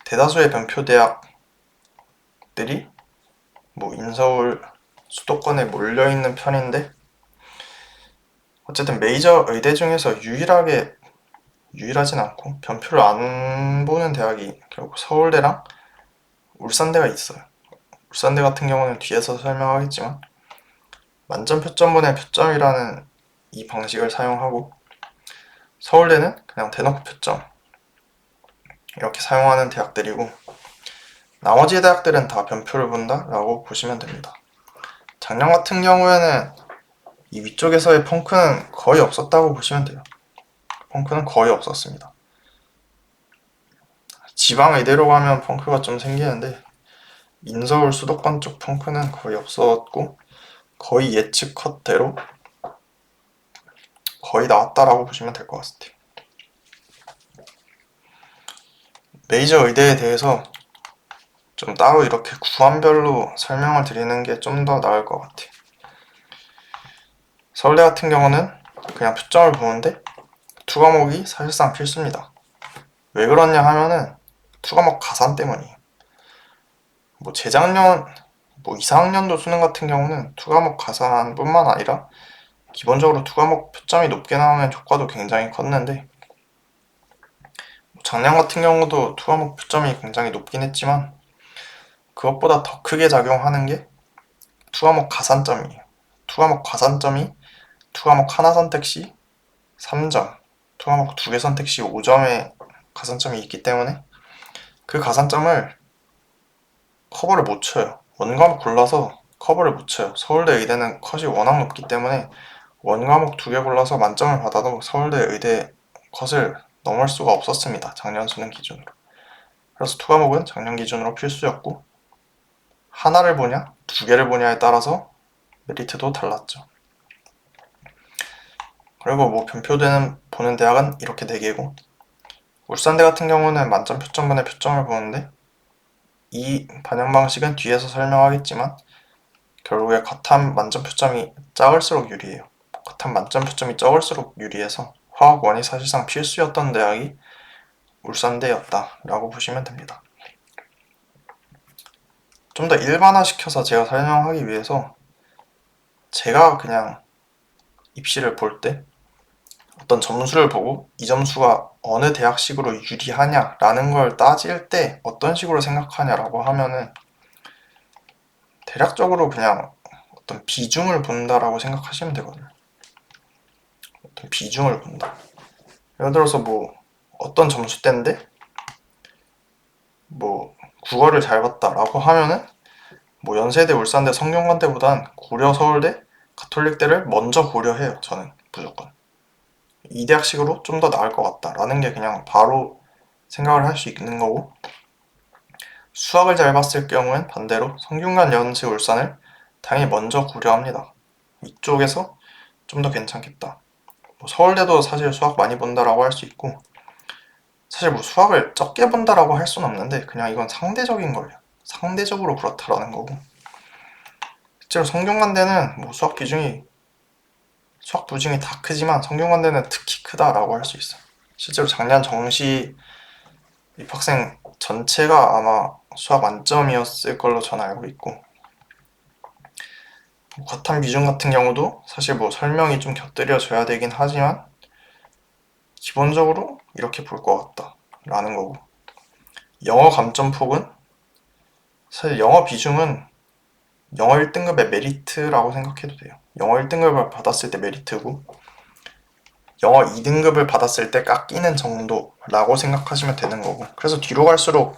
대다수의 변표 대학들이 인서울 수도권에 몰려있는 편인데, 어쨌든 메이저 의대 중에서 유일하진 않고 변표를 안 보는 대학이 결국 서울대랑 울산대가 있어요. 울산대 같은 경우는 뒤에서 설명하겠지만 만점 표점분의 표점이라는 이 방식을 사용하고, 서울대는 그냥 대놓고 표점 이렇게 사용하는 대학들이고, 나머지 대학들은 다 변표를 본다 라고 보시면 됩니다. 작년 같은 경우에는 이 위쪽에서의 펑크는 거의 없었다고 보시면 돼요. 펑크는 거의 없었습니다. 지방 의대로 가면 펑크가 좀 생기는데, 인서울 수도권 쪽 펑크는 거의 없었고 거의 예측 컷대로 거의 나왔다라고 보시면 될 것 같아요. 메이저 의대에 대해서 좀 따로 이렇게 구간별로 설명을 드리는 게 좀 더 나을 것 같아요. 서울대 같은 경우는 그냥 표점을 보는데 투 과목이 사실상 필수입니다. 왜 그러냐 하면은 투 과목 가산 때문이에요. 뭐 재작년 2, 4학년도 수능 같은 경우는 투 과목 가산뿐만 아니라 기본적으로 투 과목 표점이 높게 나오는 효과도 굉장히 컸는데 작년 같은 경우도 투 과목 표점이 굉장히 높긴 했지만 그것보다 더 크게 작용하는 게 투 과목 가산점이에요. 투 과목 가산점이 투 과목 하나 선택 시 3점, 투 과목 2개 선택 시 5점의 가산점이 있기 때문에 그 가산점을 커버를 못 쳐요. 원과목 골라서 커버를 못 쳐요. 서울대 의대는 컷이 워낙 높기 때문에 원과목 2개 골라서 만점을 받아도 서울대 의대 컷을 넘을 수가 없었습니다. 작년 수능 기준으로. 그래서 투 과목은 작년 기준으로 필수였고 하나를 보냐, 2개를 보냐에 따라서 메리트도 달랐죠. 그리고 뭐 변표되는 보는 대학은 이렇게 4개고 울산대 같은 경우는 만점 표점분의 표점을 보는데 이 반영 방식은 뒤에서 설명하겠지만 결국에 컷한 만점 표점이 작을수록 유리해요. 컷한 만점 표점이 적을수록 유리해서 화학원이 사실상 필수였던 대학이 울산대였다라고 보시면 됩니다. 좀 더 일반화시켜서 제가 설명하기 위해서 제가 그냥 입시를 볼 때 어떤 점수를 보고 이 점수가 어느 대학식으로 유리하냐라는 걸 따질 때 어떤 식으로 생각하냐라고 하면은 대략적으로 그냥 어떤 비중을 본다라고 생각하시면 되거든요. 어떤 비중을 본다. 예를 들어서 뭐 어떤 점수대인데 뭐 국어를 잘 봤다라고 하면은 뭐 연세대, 울산대, 성균관대보단 고려, 서울대, 가톨릭대를 먼저 고려해요. 저는 무조건. 이 대학식으로 좀 더 나을 것 같다라는 게 그냥 바로 생각을 할 수 있는 거고 수학을 잘 봤을 경우엔 반대로 성균관, 연세, 울산을 당연히 먼저 고려합니다. 이쪽에서 좀 더 괜찮겠다. 뭐 서울대도 사실 수학 많이 본다라고 할 수 있고 사실 뭐 수학을 적게 본다라고 할 수는 없는데 그냥 이건 상대적인 거예요. 상대적으로 그렇다라는 거고 실제로 성균관대는 뭐 수학 비중이 다 크지만 성균관대는 특히 크다라고 할 수 있어요. 실제로 작년 정시 입학생 전체가 아마 수학 만점이었을 걸로 저는 알고 있고 과탐 비중 같은 경우도 사실 뭐 설명이 좀 곁들여져야 되긴 하지만 기본적으로 이렇게 볼 것 같다 라는 거고 영어 감점폭은 사실 영어 비중은 영어 1등급의 메리트라고 생각해도 돼요. 영어 1등급을 받았을 때 메리트고 영어 2등급을 받았을 때 깎이는 정도라고 생각하시면 되는 거고 그래서 뒤로 갈수록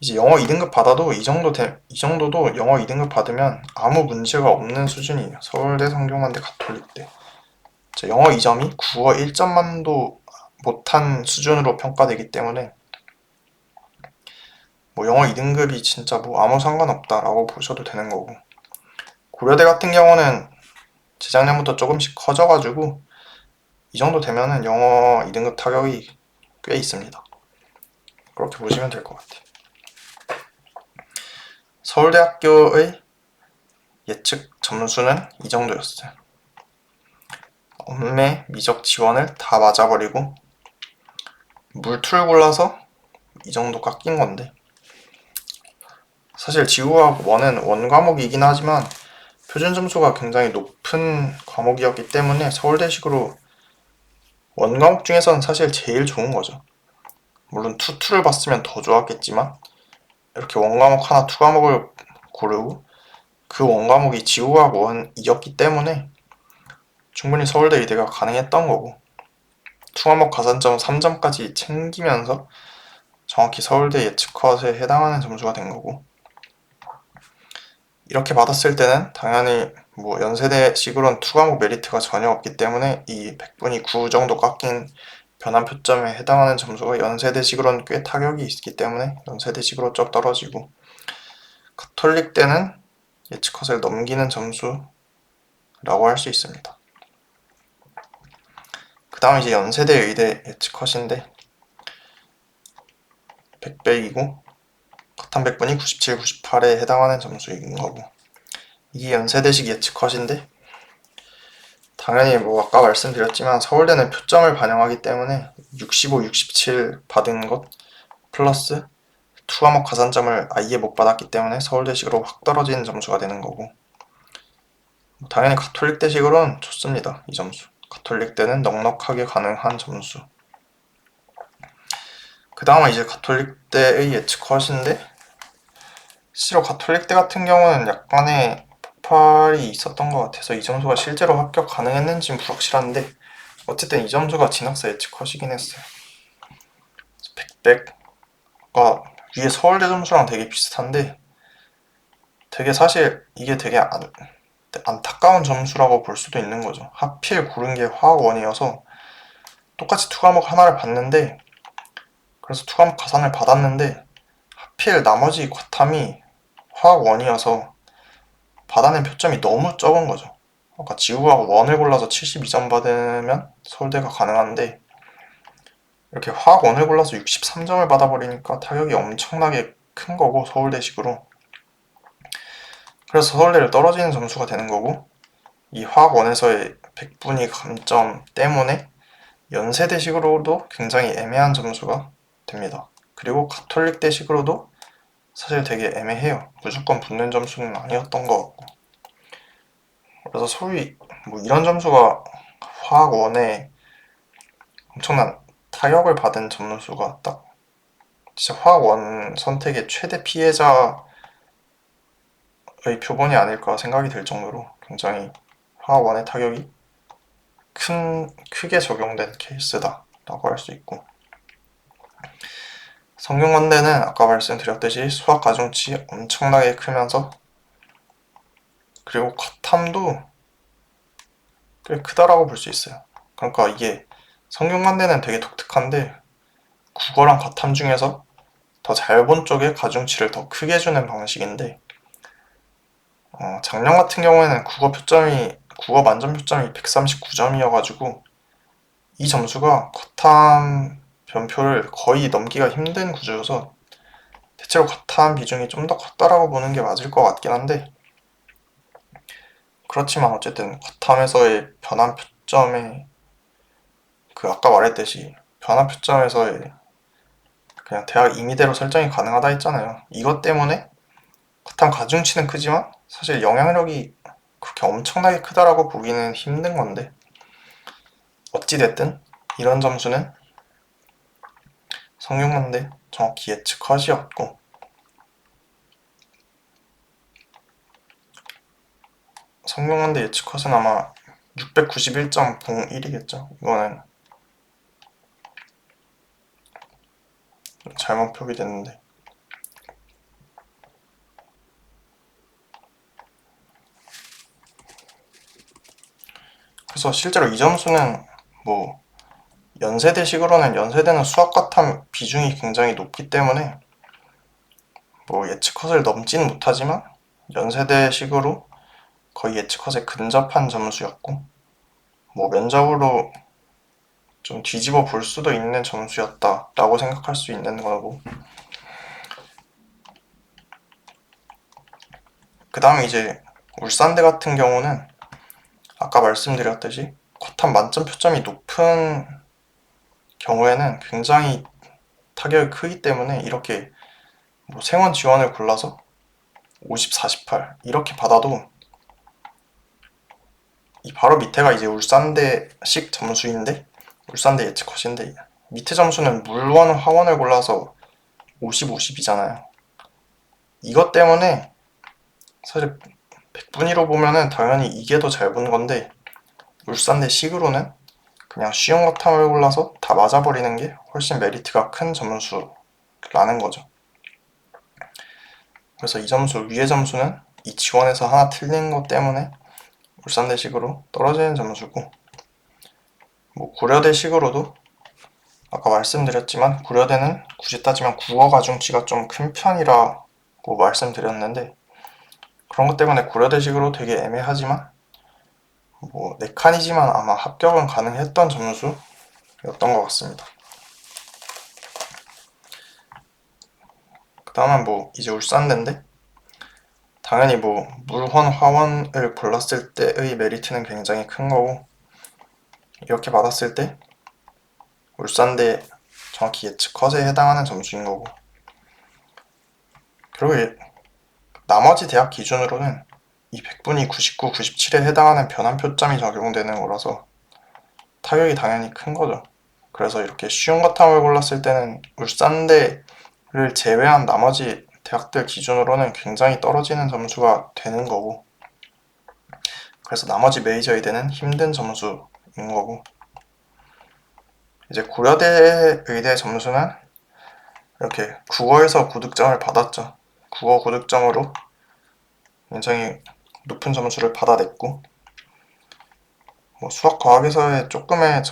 이제 영어 2등급 받아도 이 정도도 영어 2등급 받으면 아무 문제가 없는 수준이에요. 서울대, 성균관대, 가톨릭대 영어 2점이 국어 1점만도 못한 수준으로 평가되기 때문에 뭐 영어 2등급이 진짜 뭐 아무 상관없다라고 보셔도 되는 거고 고려대 같은 경우는 재작년부터 조금씩 커져가지고 이 정도 되면은 영어 2등급 타격이 꽤 있습니다. 그렇게 보시면 될 것 같아요. 서울대학교의 예측 점수는 이 정도였어요. 엄매 미적 지원을 다 맞아버리고 물툴 골라서 이 정도 깎인 건데 사실 지구과학 1은 원과목이긴 하지만 표준 점수가 굉장히 높은 과목이었기 때문에 서울대식으로 원과목 중에서는 사실 제일 좋은 거죠. 물론 투를 봤으면 더 좋았겠지만 이렇게 원과목 하나 투 과목을 고르고 그 원과목이 지구과학 1이었기 때문에 충분히 서울대 의대가 가능했던 거고 투 과목 가산점 3점까지 챙기면서 정확히 서울대 예측 컷에 해당하는 점수가 된 거고 이렇게 받았을 때는 당연히 뭐 연세대식으로는 투 과목 메리트가 전혀 없기 때문에 이 100분위 9 정도 깎인 변환 표점에 해당하는 점수가 연세대식으로는 꽤 타격이 있기 때문에 연세대식으로 좀 떨어지고 가톨릭대는 예측컷을 넘기는 점수라고 할 수 있습니다. 그 다음 이제 연세대 의대 예측컷인데 100백이고 컷한 100분이 97, 98에 해당하는 점수인 거고, 이게 연세대식 예측컷인데 당연히 뭐 아까 말씀드렸지만 서울대는 표점을 반영하기 때문에 65, 67 받은 것 플러스 2과목 가산점을 아예 못 받았기 때문에 서울대식으로 확 떨어지는 점수가 되는 거고, 당연히 가톨릭대식으로는 좋습니다. 이 점수. 가톨릭대는 넉넉하게 가능한 점수. 그 다음은 이제 가톨릭대의 예측컷인데, 실제로 가톨릭대 같은 경우는 약간의 폭발이 있었던 것 같아서 이 점수가 실제로 합격 가능했는지는 불확실한데 어쨌든 이 점수가 진학사 예측컷이긴 했어요. 100가 위에 서울대 점수랑 되게 비슷한데 되게 사실 이게 되게 안타까운 점수라고 볼 수도 있는 거죠. 하필 고른 게 화학원이어서 똑같이 2과목 하나를 봤는데, 그래서 2과목 가산을 받았는데 하필 나머지 과탐이 화학원이어서 받아낸 표점이 너무 적은 거죠. 그러니까 지구과학 원을 골라서 72점 받으면 서울대가 가능한데 이렇게 화학원을 골라서 63점을 받아버리니까 타격이 엄청나게 큰 거고, 서울대식으로. 그래서 서울대를 떨어지는 점수가 되는 거고, 이 화학원에서의 100분위 감점 때문에 연세대식으로도 굉장히 애매한 점수가 됩니다. 그리고 가톨릭대식으로도 사실 되게 애매해요. 무조건 붙는 점수는 아니었던 것 같고. 그래서 소위 뭐 이런 점수가 화학원에 엄청난 타격을 받은 점수가 딱 진짜 화학원 선택의 최대 피해자의 표본이 아닐까 생각이 들 정도로 굉장히 화학원의 타격이 크게 적용된 케이스다 라고 할 수 있고, 성균관대는 아까 말씀드렸듯이 수학 가중치 엄청나게 크면서 그리고 과탐도 꽤 크다라고 볼 수 있어요. 그러니까 이게 성균관대는 되게 독특한데 국어랑 과탐 중에서 더 잘 본 쪽에 가중치를 더 크게 주는 방식인데, 작년 같은 경우에는 국어 만점 표점이 139점이어가지고 이 점수가 과탐 변표를 거의 넘기가 힘든 구조여서 대체로 과탐 비중이 좀 더 컸다라고 보는 게 맞을 것 같긴 한데, 그렇지만 어쨌든 과탐에서의 변환 표점에 아까 말했듯이 변환 표점에서의 그냥 대학 임의대로 설정이 가능하다 했잖아요. 이것 때문에 과탐 가중치는 크지만 사실 영향력이 그렇게 엄청나게 크다라고 보기는 힘든 건데, 어찌됐든 이런 점수는 성균관대 정확히 예측컷이었고, 성균관대 예측컷은 아마 691.01이겠죠. 이거는 잘못 표기됐는데, 그래서 실제로 이 점수는 뭐 연세대는 수학 과탐 비중이 굉장히 높기 때문에 뭐 예측컷을 넘지는 못하지만 연세대식으로 거의 예측컷에 근접한 점수였고, 뭐 면접으로 좀 뒤집어 볼 수도 있는 점수였다라고 생각할 수 있는 거고, 그 다음에 이제 울산대 같은 경우는 아까 말씀드렸듯이 과탐 만점 표점이 높은 경우에는 굉장히 타격이 크기 때문에 이렇게 뭐 생원 지원을 골라서 50, 48 이렇게 받아도 이 바로 밑에가 이제 울산대식 점수인데, 울산대 예측컷인데 밑에 점수는 물원, 화원을 골라서 50, 50이잖아요. 이것 때문에 사실 100분위로 보면은 당연히 이게 더 잘 본 건데, 울산대 식으로는 그냥 쉬운 과탐을 골라서 다 맞아버리는 게 훨씬 메리트가 큰 점수라는 거죠. 그래서 이 점수, 위의 점수는 이 지원에서 하나 틀린 것 때문에 울산대식으로 떨어지는 점수고, 뭐 고려대식으로도 아까 말씀드렸지만 고려대는 굳이 따지면 국어 가중치가 좀 큰 편이라고 말씀드렸는데, 그런 것 때문에 고려대식으로 되게 애매하지만 뭐 4칸이지만 아마 합격은 가능했던 점수였던 것 같습니다. 그 다음은 뭐 이제 울산대인데, 당연히 뭐 물원, 화원을 골랐을 때의 메리트는 굉장히 큰 거고, 이렇게 받았을 때 울산대 정확히 예측 컷에 해당하는 점수인 거고, 그리고 나머지 대학 기준으로는 이 100분위 99, 97에 해당하는 변환표점이 적용되는 거라서 타격이 당연히 큰 거죠. 그래서 이렇게 쉬운 과탐을 골랐을 때는 울산대를 제외한 나머지 대학들 기준으로는 굉장히 떨어지는 점수가 되는 거고, 그래서 나머지 메이저 의대는 힘든 점수인 거고, 이제 고려대 의대 점수는 이렇게 국어에서 고득점을 받았죠. 국어 고득점으로 굉장히 높은 점수를 받아냈고, 뭐 수학 과학에서의 조금의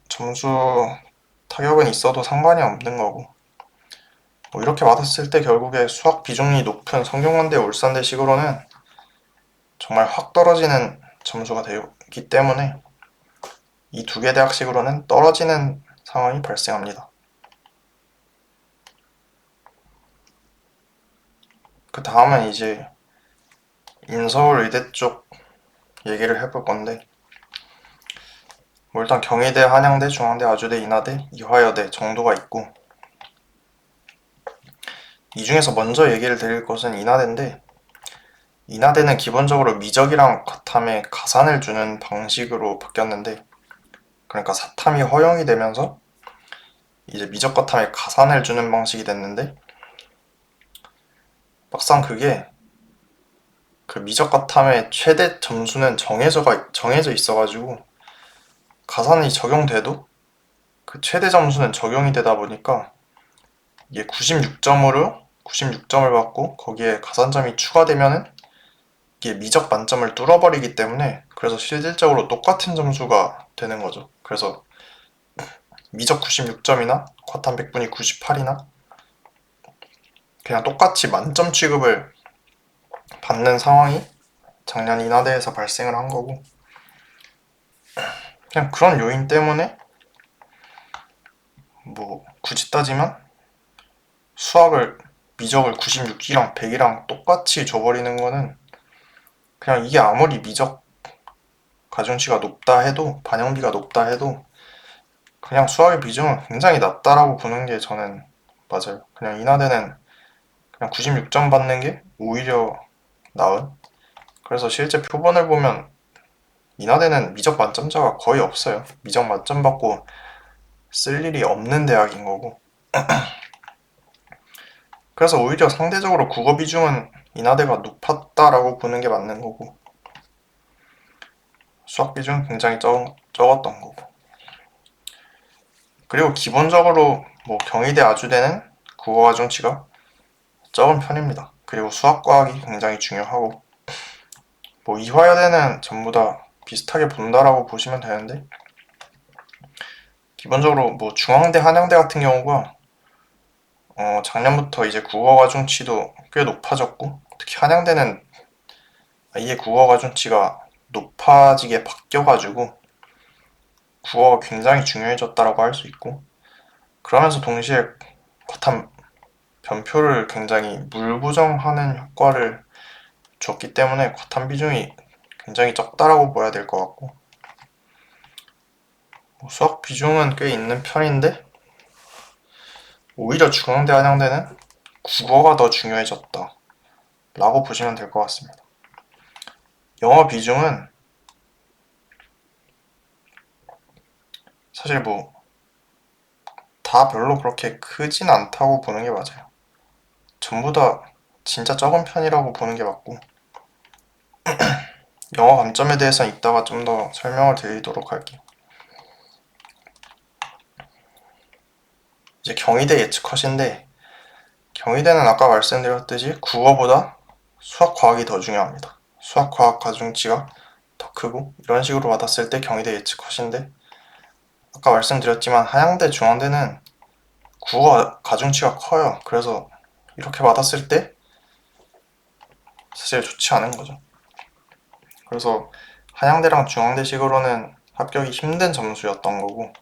점수 타격은 있어도 상관이 없는 거고, 뭐 이렇게 받았을 때 결국에 수학 비중이 높은 성균관대, 울산대식으로는 정말 확 떨어지는 점수가 되기 때문에 이 두 개 대학식으로는 떨어지는 상황이 발생합니다. 그 다음은 이제 인서울 의대 쪽 얘기를 해볼 건데, 뭐 일단 경희대, 한양대, 중앙대, 아주대, 인하대, 이화여대 정도가 있고, 이 중에서 먼저 얘기를 드릴 것은 인하대인데, 인하대는 기본적으로 미적이랑 과탐에 가산을 주는 방식으로 바뀌었는데, 그러니까 사탐이 허용이 되면서 이제 미적 과탐에 가산을 주는 방식이 됐는데, 막상 그게 그 미적 과탐의 최대 점수는 정해져 있어가지고 가산이 적용돼도 그 최대 점수는 적용이 되다 보니까 이게 96점을 받고 거기에 가산점이 추가되면은 이게 미적 만점을 뚫어버리기 때문에, 그래서 실질적으로 똑같은 점수가 되는 거죠. 그래서 미적 96점이나 과탐 100분위 98이나 그냥 똑같이 만점 취급을 받는 상황이 작년 인하대에서 발생을 한 거고, 그냥 그런 요인 때문에 뭐 굳이 따지면 미적을 96이랑 100이랑 똑같이 줘버리는 거는, 그냥 이게 아무리 미적 가중치가 높다 해도, 반영비가 높다 해도 그냥 수학의 비중은 굉장히 낮다라고 보는 게 저는 맞아요. 그냥 인하대는 그냥 96점 받는 게 오히려 나은. 그래서 실제 표본을 보면 인하대는 미적 만점자가 거의 없어요. 미적 만점 받고 쓸 일이 없는 대학인 거고, 그래서 오히려 상대적으로 국어 비중은 인하대가 높았다라고 보는 게 맞는 거고, 수학 비중은 굉장히 적었던 거고, 그리고 기본적으로 뭐 경희대, 아주대는 국어 가중치가 적은 편입니다. 그리고 수학 과학이 굉장히 중요하고, 뭐 이화여대는 전부 다 비슷하게 본다라고 보시면 되는데, 기본적으로 뭐 중앙대, 한양대 같은 경우가 작년부터 이제 국어 가중치도 꽤 높아졌고, 특히 한양대는 아예 국어 가중치가 높아지게 바뀌어가지고 국어가 굉장히 중요해졌다라고 할 수 있고, 그러면서 동시에 과탐 변표를 굉장히 물부정하는 효과를 줬기 때문에 과탐 비중이 굉장히 적다라고 봐야 될 것 같고, 뭐 수학 비중은 꽤 있는 편인데 오히려 중앙대, 한양대는 국어가 더 중요해졌다 라고 보시면 될 것 같습니다. 영어 비중은 사실 뭐 다 별로 그렇게 크진 않다고 보는 게 맞아요. 전부 다 진짜 적은 편이라고 보는 게 맞고, 영어 감점에 대해서는 이따가 좀 더 설명을 드리도록 할게요. 이제 경희대 예측 컷인데, 경희대는 아까 말씀드렸듯이 국어보다 수학 과학이 더 중요합니다. 수학 과학 가중치가 더 크고, 이런 식으로 받았을 때 경희대 예측 컷인데, 아까 말씀드렸지만 한양대, 중앙대는 국어 가중치가 커요. 그래서 이렇게 받았을 때 사실 좋지 않은 거죠. 그래서 한양대랑 중앙대식으로는 합격이 힘든 점수였던 거고,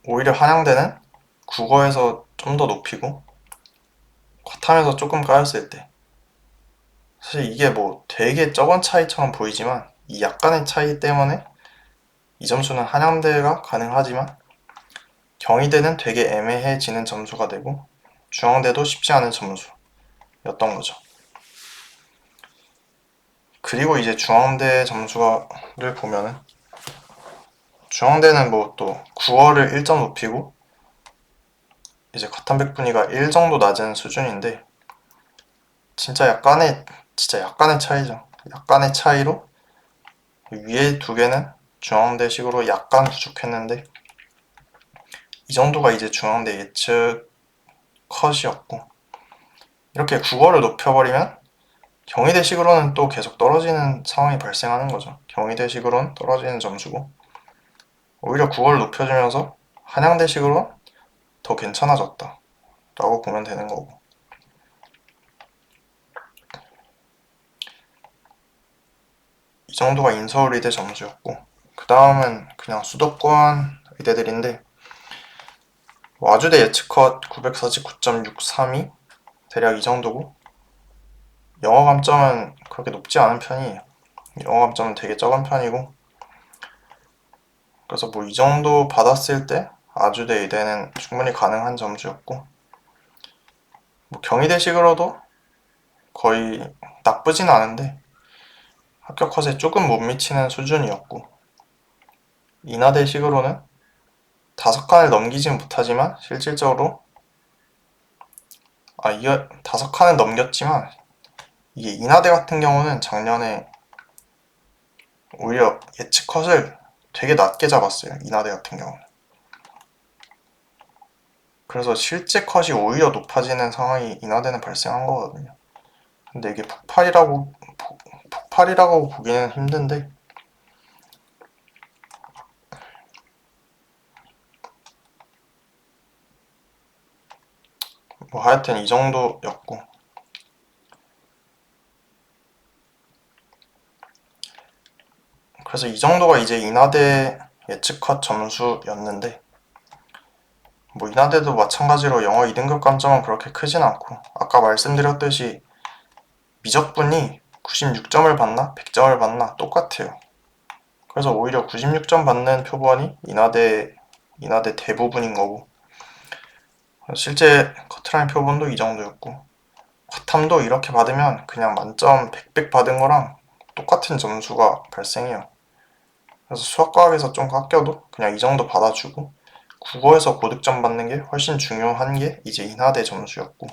오히려 한양대는 국어에서 좀 더 높이고 과탐에서 조금 까였을 때, 사실 이게 뭐 되게 적은 차이처럼 보이지만 이 약간의 차이 때문에 이 점수는 한양대가 가능하지만 경희대는 되게 애매해지는 점수가 되고 중앙대도 쉽지 않은 점수였던 거죠. 그리고 이제 중앙대 점수를 보면은 중앙대는 뭐 또 국어를 1점 높이고 이제 과탐백분위가 1 정도 낮은 수준인데 진짜 약간의 차이죠. 약간의 차이로 위에 두 개는 중앙대식으로 약간 부족했는데 이 정도가 이제 중앙대 예측 컷이었고, 이렇게 국어를 높여버리면 경희대식으로는 또 계속 떨어지는 상황이 발생하는 거죠. 경희대식으로는 떨어지는 점수고, 오히려 국어를 높여주면서 한양대식으로는 더 괜찮아졌다 라고 보면 되는 거고, 이 정도가 인서울의대 점수였고, 그 다음은 그냥 수도권 의대들인데 와주대 예측컷 949.632 대략 이 정도고, 영어 감점은 그렇게 높지 않은 편이에요. 영어 감점은 되게 적은 편이고, 그래서 뭐 이 정도 받았을 때 아주대 의대는 충분히 가능한 점수였고, 뭐 경희대식으로도 거의 나쁘진 않은데 합격 컷에 조금 못 미치는 수준이었고, 인하대식으로는 5칸을 넘기진 못하지만 실질적으로 이게 5칸은 넘겼지만 이게 인하대 같은 경우는 작년에 오히려 예측 컷을 되게 낮게 잡았어요. 인하대 같은 경우는. 그래서 실제 컷이 오히려 높아지는 상황이 인하대는 발생한 거거든요. 근데 이게 폭발이라고 보기는 힘든데 뭐 하여튼 이 정도였고, 그래서 이 정도가 이제 인하대 예측컷 점수였는데, 뭐 인하대도 마찬가지로 영어 2등급 감점은 그렇게 크진 않고 아까 말씀드렸듯이 미적분이 96점을 받나 100점을 받나 똑같아요. 그래서 오히려 96점 받는 표본이 인하대 대부분인 거고, 실제 커트라인 표본도 이 정도였고, 과탐도 이렇게 받으면 그냥 만점 100 받은 거랑 똑같은 점수가 발생해요. 그래서 수학과학에서 좀 깎여도 그냥 이 정도 받아주고, 국어에서 고득점 받는 게 훨씬 중요한 게 이제 인하대 점수였고,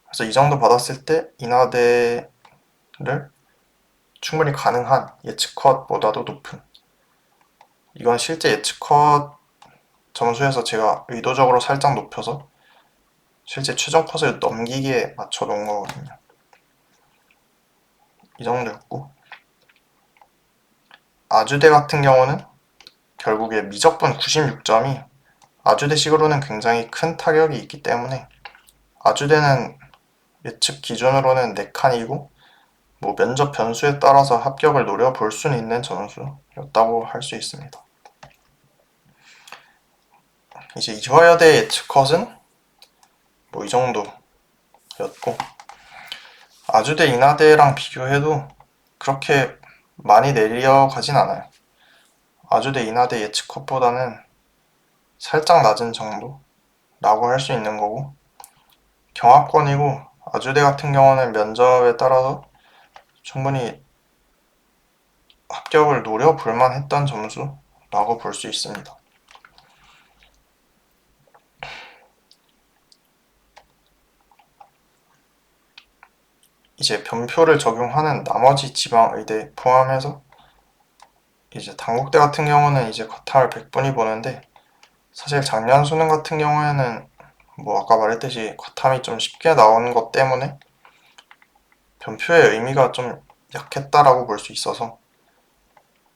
그래서 이 정도 받았을 때 인하대를 충분히 가능한 예측컷보다도 높은, 이건 실제 예측컷 점수에서 제가 의도적으로 살짝 높여서 실제 최종 컷을 넘기기에 맞춰 놓은 거거든요. 이 정도였고, 아주대 같은 경우는 결국에 미적분 96점이 아주대식으로는 굉장히 큰 타격이 있기 때문에 아주대는 예측 기준으로는 4칸이고 뭐 면접 변수에 따라서 합격을 노려볼 수는 있는 점수였다고 할 수 있습니다. 이제 이화여대 예측 컷은 뭐 이 정도였고, 아주대 인하대랑 비교해도 그렇게 많이 내려가진 않아요. 아주대 인하대 예측 컷보다는 살짝 낮은 정도라고 할 수 있는 거고, 경합권이고 아주대 같은 경우는 면접에 따라서 충분히 합격을 노려볼 만했던 점수라고 볼 수 있습니다. 이제 변표를 적용하는 나머지 지방의대 포함해서 이제 단국대 같은 경우는 이제 과탐을 100분이 보는데, 사실 작년 수능 같은 경우에는 뭐 아까 말했듯이 과탐이 좀 쉽게 나오는 것 때문에 변표의 의미가 좀 약했다라고 볼 수 있어서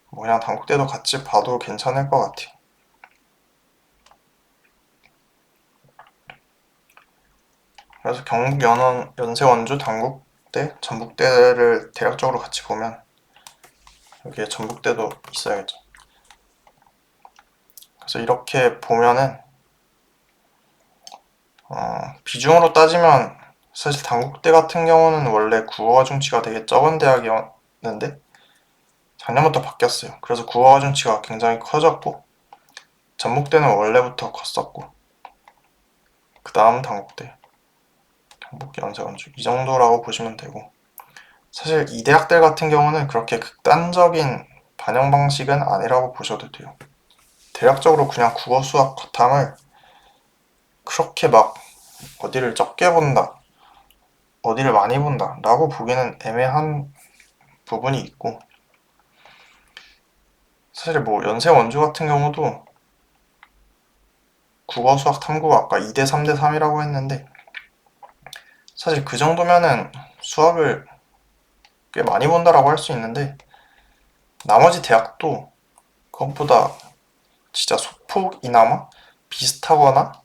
뭐 그냥 단국대도 같이 봐도 괜찮을 것 같아요. 그래서 경북 연세 원주 당국대 전북대를 대략적으로 같이 보면 여기에 전북대도 있어야겠죠. 그래서 이렇게 보면은 비중으로 따지면 사실 당국대 같은 경우는 원래 국어과 중치가 되게 적은 대학이었는데 작년부터 바뀌었어요. 그래서 국어과 중치가 굉장히 커졌고 전북대는 원래부터 컸었고 그 다음 당국대, 경북, 연세, 원주 이 정도라고 보시면 되고 사실 이 대학들 같은 경우는 그렇게 극단적인 반영 방식은 아니라고 보셔도 돼요. 대략적으로 그냥 국어, 수학, 과탐을 그렇게 막 어디를 적게 본다, 어디를 많이 본다 라고 보기는 애매한 부분이 있고 사실 뭐 연세 원주 같은 경우도 국어, 수학, 탐구가 아까 2대 3대 3이라고 했는데 사실 그 정도면은 수학을 꽤 많이 본다라고 할 수 있는데 나머지 대학도 그것보다 진짜 소폭이나마 비슷하거나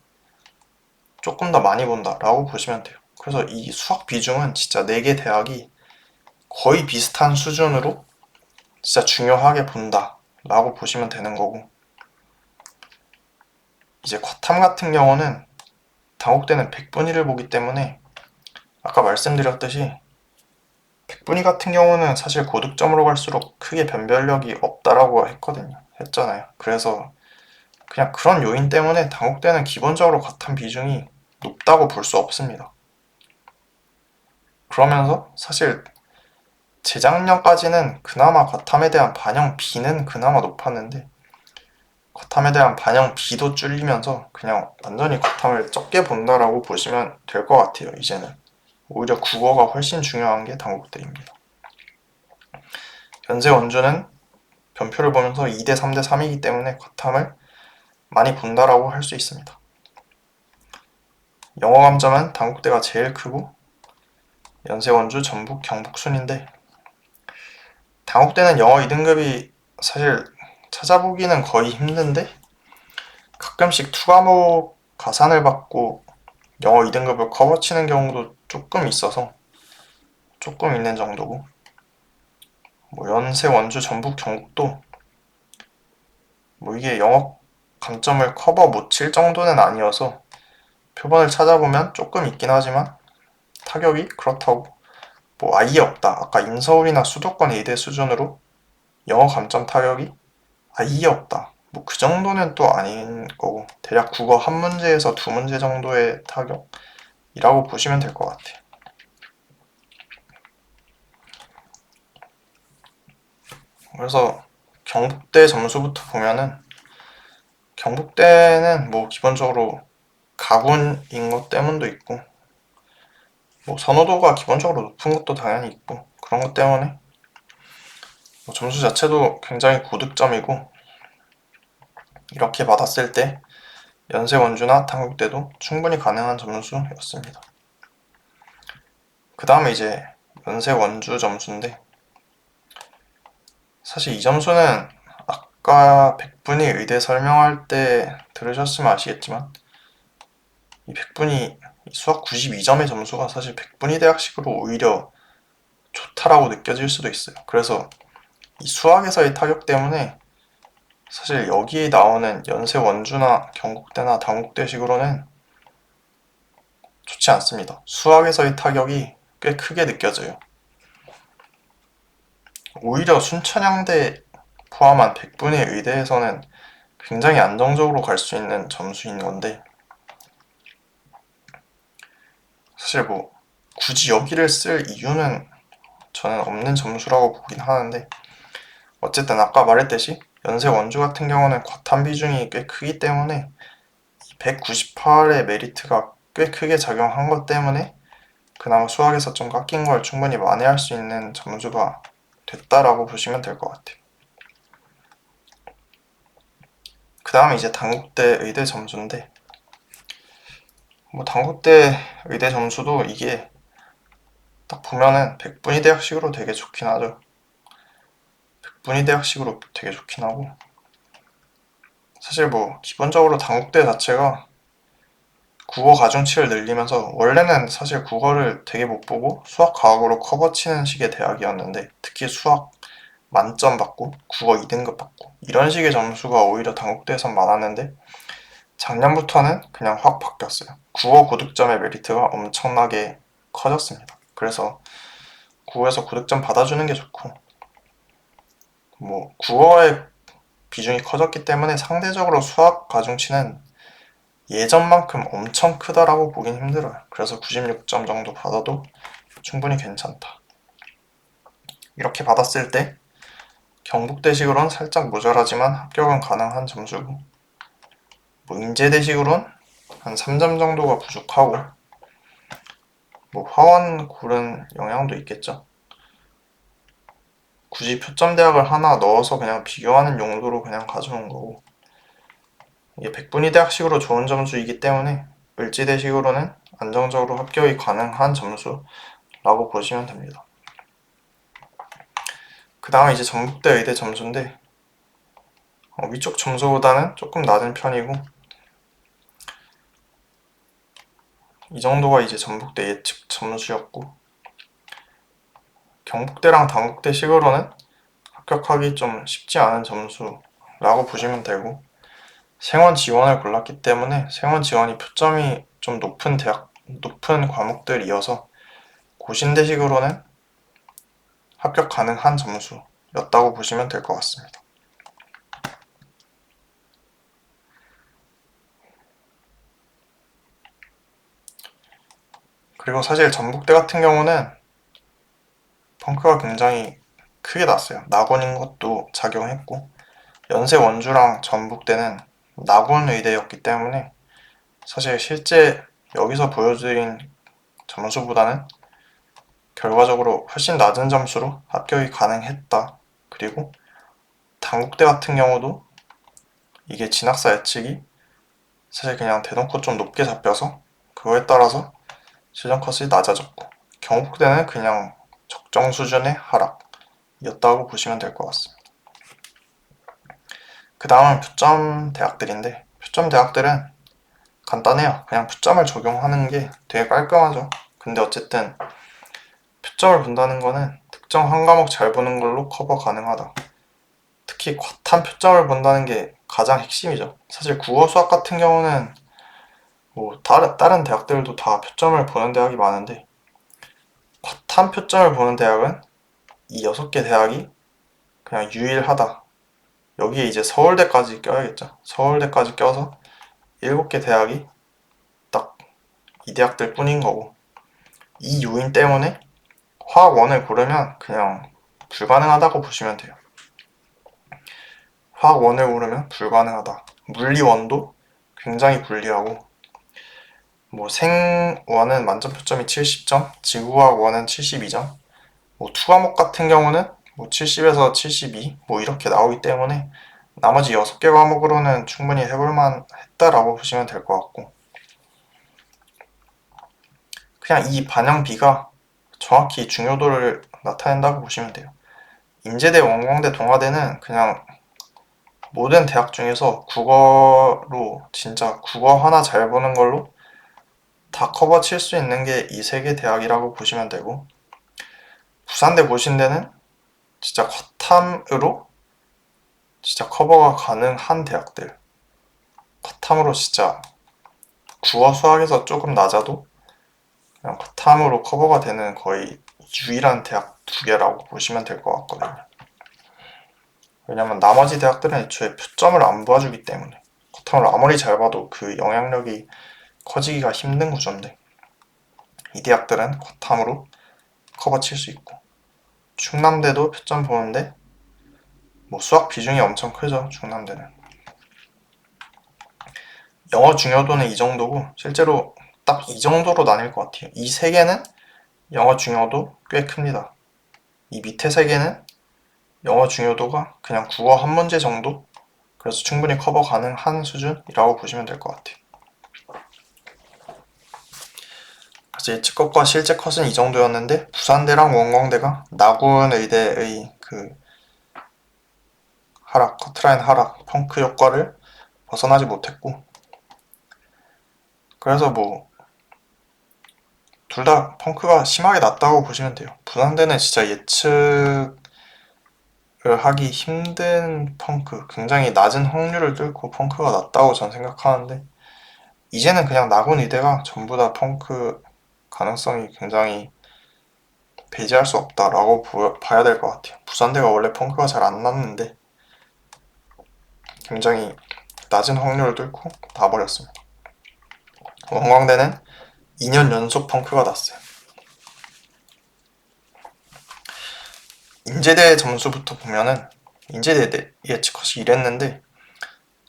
조금 더 많이 본다라고 보시면 돼요. 그래서 이 수학 비중은 진짜 4개 대학이 거의 비슷한 수준으로 진짜 중요하게 본다라고 보시면 되는 거고 이제 과탐 같은 경우는 당국대는 100분위를 보기 때문에 아까 말씀드렸듯이 100분위 같은 경우는 사실 고득점으로 갈수록 크게 변별력이 없다라고 했잖아요. 그래서 그냥 그런 요인 때문에 당국대는 기본적으로 과탐 비중이 높다고 볼 수 없습니다. 그러면서 사실 재작년까지는 그나마 과탐에 대한 반영 비는 그나마 높았는데 과탐에 대한 반영 비도 줄이면서 그냥 완전히 과탐을 적게 본다라고 보시면 될 것 같아요. 이제는 오히려 국어가 훨씬 중요한 게 당국대입니다. 연세 원주는 변표를 보면서 2대 3대 3이기 때문에 과탐을 많이 본다라고 할 수 있습니다. 영어 감점은 당국대가 제일 크고 연세 원주, 전북, 경북 순인데 당국대는 영어 2등급이 사실 찾아보기는 거의 힘든데 가끔씩 투과목 가산을 받고 영어 2등급을 커버치는 경우도 조금 있어서 조금 있는 정도고 뭐 연세, 원주, 전북, 경북도 뭐 이게 영어 감점을 커버 못 칠 정도는 아니어서 표본을 찾아보면 조금 있긴 하지만 타격이 그렇다고 뭐 아예 없다. 아까 인서울이나 수도권 A대 수준으로 영어 감점 타격이 아예 없다. 뭐 그 정도는 또 아닌 거고 대략 국어 한 문제에서 두 문제 정도의 타격이라고 보시면 될 것 같아요. 그래서 경북대 점수부터 보면은 경북대는 뭐 기본적으로 가군인 것 때문도 있고 뭐 선호도가 기본적으로 높은 것도 당연히 있고 그런 것 때문에 뭐 점수 자체도 굉장히 고득점이고 이렇게 받았을 때 연세 원주나 당국대도 충분히 가능한 점수였습니다. 그 다음에 이제 연세 원주 점수인데 사실 이 점수는 아까 100분위 의대 설명할 때 들으셨으면 아시겠지만 이 100분위 수학 92점의 점수가 사실 100분위 대학식으로 오히려 좋다라고 느껴질 수도 있어요. 그래서 이 수학에서의 타격 때문에 사실 여기에 나오는 연세 원주나 경북대나 당국대식으로는 좋지 않습니다. 수학에서의 타격이 꽤 크게 느껴져요. 오히려 순천향대 포함한 100분의 의대에서는 굉장히 안정적으로 갈 수 있는 점수인 건데 사실 뭐 굳이 여기를 쓸 이유는 저는 없는 점수라고 보긴 하는데 어쨌든 아까 말했듯이 연세 원주 같은 경우는 과탐 비중이 꽤 크기 때문에 198의 메리트가 꽤 크게 작용한 것 때문에 그나마 수학에서 좀 깎인 걸 충분히 만회할 수 있는 점수가 됐다라고 보시면 될 것 같아요. 그 다음에 이제 당국대 의대 점수인데 뭐 당국대 의대 점수도 이게 딱 보면은 100분위 대학식으로 되게 좋긴 하죠. 100분위 대학식으로 되게 좋긴 하고 사실 뭐 기본적으로 당국대 자체가 국어 가중치를 늘리면서 원래는 사실 국어를 되게 못 보고 수학 과학으로 커버치는 식의 대학이었는데 특히 수학 만점 받고 국어 2등급 받고 이런 식의 점수가 오히려 단국대에선 많았는데 작년부터는 그냥 확 바뀌었어요. 국어 고득점의 메리트가 엄청나게 커졌습니다. 그래서 국어에서 고득점 받아주는 게 좋고 뭐 국어의 비중이 커졌기 때문에 상대적으로 수학 가중치는 예전만큼 엄청 크다라고 보긴 힘들어요. 그래서 96점 정도 받아도 충분히 괜찮다. 이렇게 받았을 때 경북대식으로는 살짝 모자라지만 합격은 가능한 점수고 뭐 인제대식으로는 한 3점 정도가 부족하고 뭐 화원 고른 영향도 있겠죠. 굳이 표점대학을 하나 넣어서 그냥 비교하는 용도로 그냥 가져온 거고 이게 백분위대학식으로 좋은 점수이기 때문에 을지대식으로는 안정적으로 합격이 가능한 점수라고 보시면 됩니다. 그 다음 이제 전북대 의대 점수인데 위쪽 점수보다는 조금 낮은 편이고 이 정도가 이제 전북대 예측 점수였고 경북대랑 단국대 식으로는 합격하기 좀 쉽지 않은 점수라고 보시면 되고 생원 지원을 골랐기 때문에 생원 지원이 표점이 좀 높은 과목들이어서 고신대식으로는 합격 가능한 점수였다고 보시면 될 것 같습니다. 그리고 사실 전북대 같은 경우는 펑크가 굉장히 크게 났어요. 낙원인 것도 작용했고 연세 원주랑 전북대는 낙원 의대였기 때문에 사실 실제 여기서 보여드린 점수보다는 결과적으로 훨씬 낮은 점수로 합격이 가능했다. 그리고 단국대 같은 경우도 이게 진학사 예측이 사실 그냥 대놓고 좀 높게 잡혀서 그거에 따라서 실전 컷이 낮아졌고 경북대는 그냥 적정 수준의 하락이었다고 보시면 될 것 같습니다. 그 다음은 표점 대학들인데 표점 대학들은 간단해요. 그냥 표점을 적용하는 게 되게 깔끔하죠. 근데 어쨌든 표점을 본다는 거는 특정 한 과목 잘 보는 걸로 커버 가능하다. 특히 과탐 표점을 본다는 게 가장 핵심이죠. 사실 국어 수학 같은 경우는 뭐 다른 대학들도 다 표점을 보는 대학이 많은데 과탐 표점을 보는 대학은 이 6개 대학이 그냥 유일하다. 여기에 이제 서울대까지 껴야겠죠. 서울대까지 껴서 7개 대학이 딱 이 대학들 뿐인 거고 이 요인 때문에 화학원을 고르면 그냥 불가능하다고 보시면 돼요. 화학원을 고르면 불가능하다. 물리원도 굉장히 불리하고 뭐 생원은 만점 표점이 70점, 지구과학원은 72점, 뭐 투과목 같은 경우는 뭐 70에서 72, 뭐 이렇게 나오기 때문에 나머지 6개 과목으로는 충분히 해볼만 했다라고 보시면 될 것 같고 그냥 이 반영비가 정확히 중요도를 나타낸다고 보시면 돼요. 인제대, 원광대, 동아대는 그냥 모든 대학 중에서 국어로 진짜 국어 하나 잘 보는 걸로 다 커버 칠 수 있는 게 이 세 개 대학이라고 보시면 되고 부산대, 고신대는 진짜 과탐으로 진짜 커버가 가능한 대학들 과탐으로 진짜 국어 수학에서 조금 낮아도 그냥 과탐으로 커버가 되는 거의 유일한 대학 2개라고 보시면 될 것 같거든요. 왜냐면 나머지 대학들은 애초에 표점을 안 봐주기 때문에 과탐을 아무리 잘 봐도 그 영향력이 커지기가 힘든 구조인데 이 대학들은 과탐으로 커버 칠 수 있고 충남대도 표점 보는데 뭐 수학 비중이 엄청 크죠. 충남대는 영어 중요도는 이 정도고 실제로 딱 이 정도로 나뉠 것 같아요. 이 세 개는 영어 중요도 꽤 큽니다. 이 밑에 세 개는 영어 중요도가 그냥 국어 한 문제 정도? 그래서 충분히 커버 가능한 수준이라고 보시면 될 것 같아요. 그래서 예측 컷과 실제 컷은 이 정도였는데 부산대랑 원광대가 낙원 의대의 그 커트라인 하락, 펑크 효과를 벗어나지 못했고 그래서 뭐 둘 다 펑크가 심하게 낮다고 보시면 돼요. 부산대는 진짜 예측을 하기 힘든 펑크, 굉장히 낮은 확률을 뚫고 펑크가 낮다고 전 생각하는데, 이제는 그냥 나군 의대가 전부 다 펑크 가능성이 굉장히 배제할 수 없다라고 봐야 될 것 같아요. 부산대가 원래 펑크가 잘 안 났는데 굉장히 낮은 확률을 뚫고 다 버렸습니다. 원광대는 2년 연속 펑크가 났어요. 인제대 점수부터 보면은 인제대 예측컷이 이랬는데,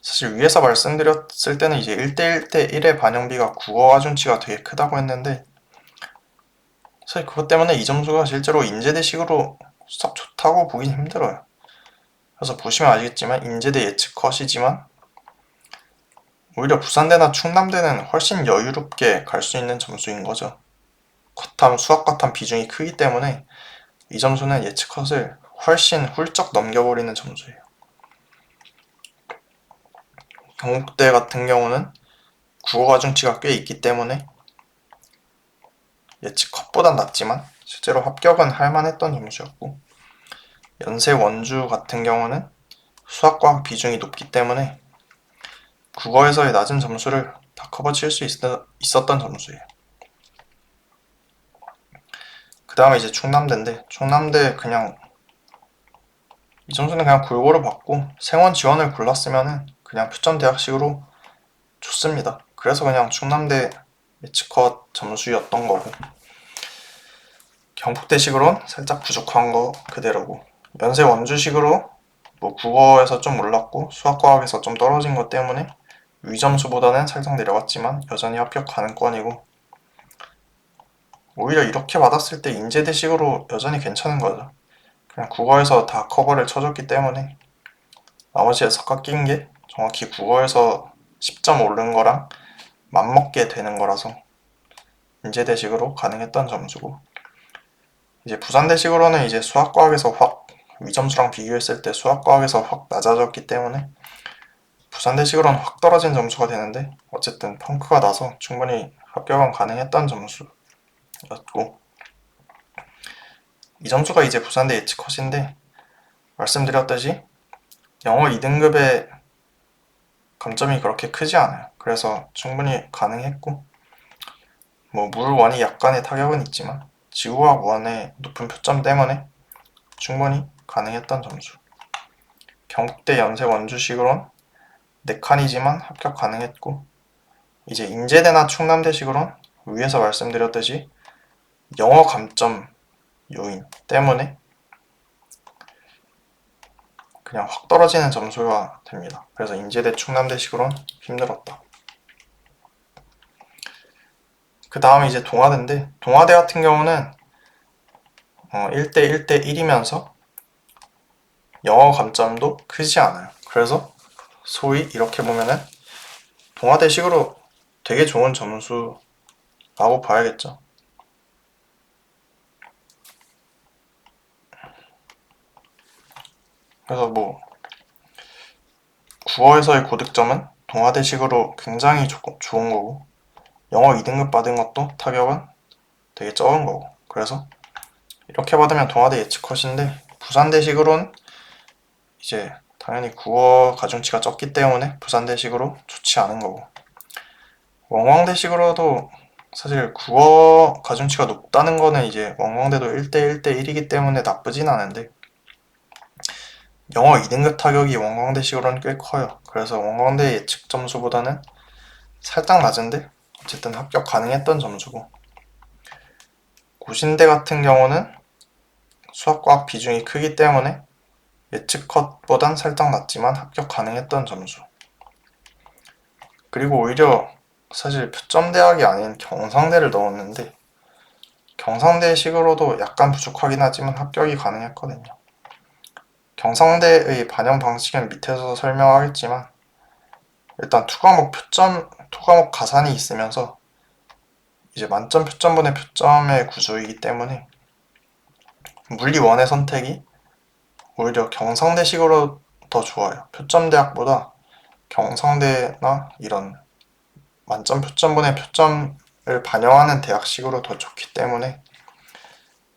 사실 위에서 말씀드렸을 때는 이제 1대 1대 1의 반영비가 국어 하중치가 되게 크다고 했는데, 사실 그것 때문에 이 점수가 실제로 인제대식으로 썩 좋다고 보긴 힘들어요. 그래서 보시면 아시겠지만 인제대 예측컷이지만 오히려 부산대나 충남대는 훨씬 여유롭게 갈 수 있는 점수인 거죠. 컷함, 수학 컷함 비중이 크기 때문에 이 점수는 예측컷을 훨씬 훌쩍 넘겨버리는 점수예요. 경북대 같은 경우는 국어 가중치가 꽤 있기 때문에 예측컷보단 낮지만 실제로 합격은 할만했던 점수였고, 연세 원주 같은 경우는 수학과학 비중이 높기 때문에 국어에서의 낮은 점수를 다 커버칠 수 있었던 점수예요. 그 다음에 이제 충남대인데, 충남대 그냥 이 점수는 그냥 골고루 받고 생원 지원을 골랐으면은 그냥 표점 대학식으로 좋습니다. 그래서 그냥 충남대 예측컷 점수였던 거고, 경북대식으로는 살짝 부족한 거 그대로고, 연세 원주식으로 뭐 국어에서 좀 올랐고 수학과학에서 좀 떨어진 것 때문에 위점수보다는 살짝 내려갔지만 여전히 합격 가능권이고, 오히려 이렇게 받았을 때 인제대식으로 여전히 괜찮은 거죠. 그냥 국어에서 다 커버를 쳐줬기 때문에 나머지에서 깎인 게 정확히 국어에서 10점 오른 거랑 맞먹게 되는 거라서 인제대식으로 가능했던 점수고, 이제 부산대식으로는 이제 수학과학에서 확 위점수랑 비교했을 때 수학과학에서 확 낮아졌기 때문에 부산대식으로는 확 떨어진 점수가 되는데, 어쨌든 펑크가 나서 충분히 합격은 가능했던 점수였고, 이 점수가 이제 부산대 예측컷인데, 말씀드렸듯이 영어 2등급의 감점이 그렇게 크지 않아요. 그래서 충분히 가능했고, 뭐 물 1이 약간의 타격은 있지만 지구과학 1의 높은 표점 때문에 충분히 가능했던 점수. 경북대 연세 원주식으론 4칸이지만 합격 가능했고, 이제 인제대나 충남대식으론 위에서 말씀드렸듯이 영어 감점 요인 때문에 그냥 확 떨어지는 점수가 됩니다. 그래서 인제대 충남대식으론 힘들었다. 그 다음에 이제 동아대인데, 동아대 같은 경우는 1대 1대 1이면서 영어 감점도 크지 않아요. 그래서 소위 이렇게 보면은 동아대식으로 되게 좋은 점수라고 봐야겠죠. 그래서 뭐 국어에서의 고득점은 동아대식으로 굉장히 좋은 거고, 영어 2등급 받은 것도 타격은 되게 적은 거고, 그래서 이렇게 받으면 동아대 예측컷인데, 부산대식으로는 이제 당연히 국어 가중치가 적기 때문에 부산대식으로 좋지 않은 거고, 원광대식으로도 사실 국어 가중치가 높다는 거는 이제 원광대도 1대 1대 1이기 때문에 나쁘진 않은데, 영어 2등급 타격이 원광대식으로는 꽤 커요. 그래서 원광대 예측 점수보다는 살짝 낮은데 어쨌든 합격 가능했던 점수고, 고신대 같은 경우는 수학과학 비중이 크기 때문에 예측컷보단 살짝 낮지만 합격 가능했던 점수. 그리고 오히려 사실 표점대학이 아닌 경상대를 넣었는데, 경상대식으로도 약간 부족하긴 하지만 합격이 가능했거든요. 경상대의 반영 방식은 밑에서 설명하겠지만, 일단 투과목 가산이 있으면서 이제 만점 표점분의 표점의 구조이기 때문에 물리 1의 선택이 오히려 경상대식으로 더 좋아요. 표점대학보다 경상대나 이런 만점 표점분의 표점을 반영하는 대학식으로 더 좋기 때문에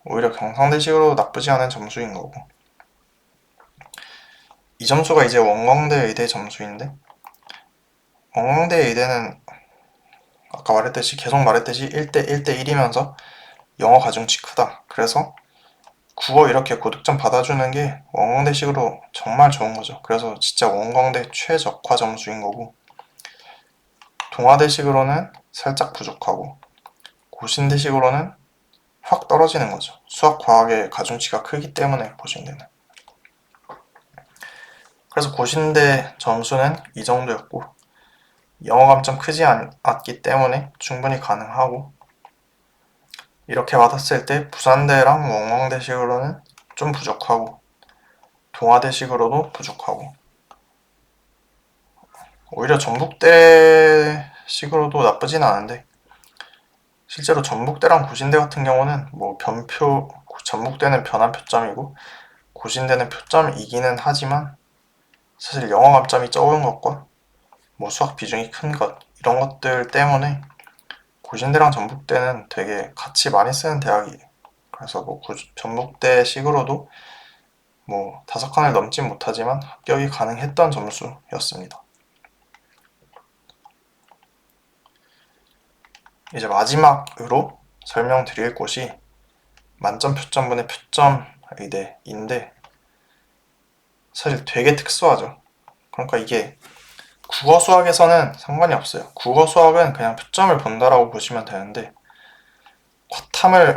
오히려 경상대식으로 나쁘지 않은 점수인 거고, 이 점수가 이제 원광대 의대 점수인데, 원광대 의대는 아까 말했듯이 계속 말했듯이 1대 1대 1이면서 영어 가중치 크다. 그래서 국어 이렇게 고득점 받아주는 게 원광대식으로 정말 좋은 거죠. 그래서 진짜 원광대 최적화 점수인 거고, 동아대식으로는 살짝 부족하고, 고신대식으로는 확 떨어지는 거죠. 수학, 과학의 가중치가 크기 때문에 고신대는. 그래서 고신대 점수는 이 정도였고, 영어 감점 크지 않았기 때문에 충분히 가능하고, 이렇게 받았을 때 부산대랑 원광대식으로는 좀 부족하고, 동아대식으로도 부족하고, 오히려 전북대식으로도 나쁘진 않은데, 실제로 전북대랑 고신대 같은 경우는 뭐 전북대는 변환 표점이고 고신대는 표점이기는 하지만, 사실 영어 감점이 적은 것과 뭐 수학 비중이 큰 것, 이런 것들 때문에 고신대랑 전북대는 되게 같이 많이 쓰는 대학이에요. 그래서 뭐 전북대식으로도 뭐 5칸을 넘진 못하지만 합격이 가능했던 점수였습니다. 이제 마지막으로 설명드릴 곳이 만점 표점분의 표점 의대인데, 사실 되게 특수하죠. 그러니까 이게 국어 수학에서는 상관이 없어요. 국어 수학은 그냥 표점을 본다라고 보시면 되는데, 과탐으로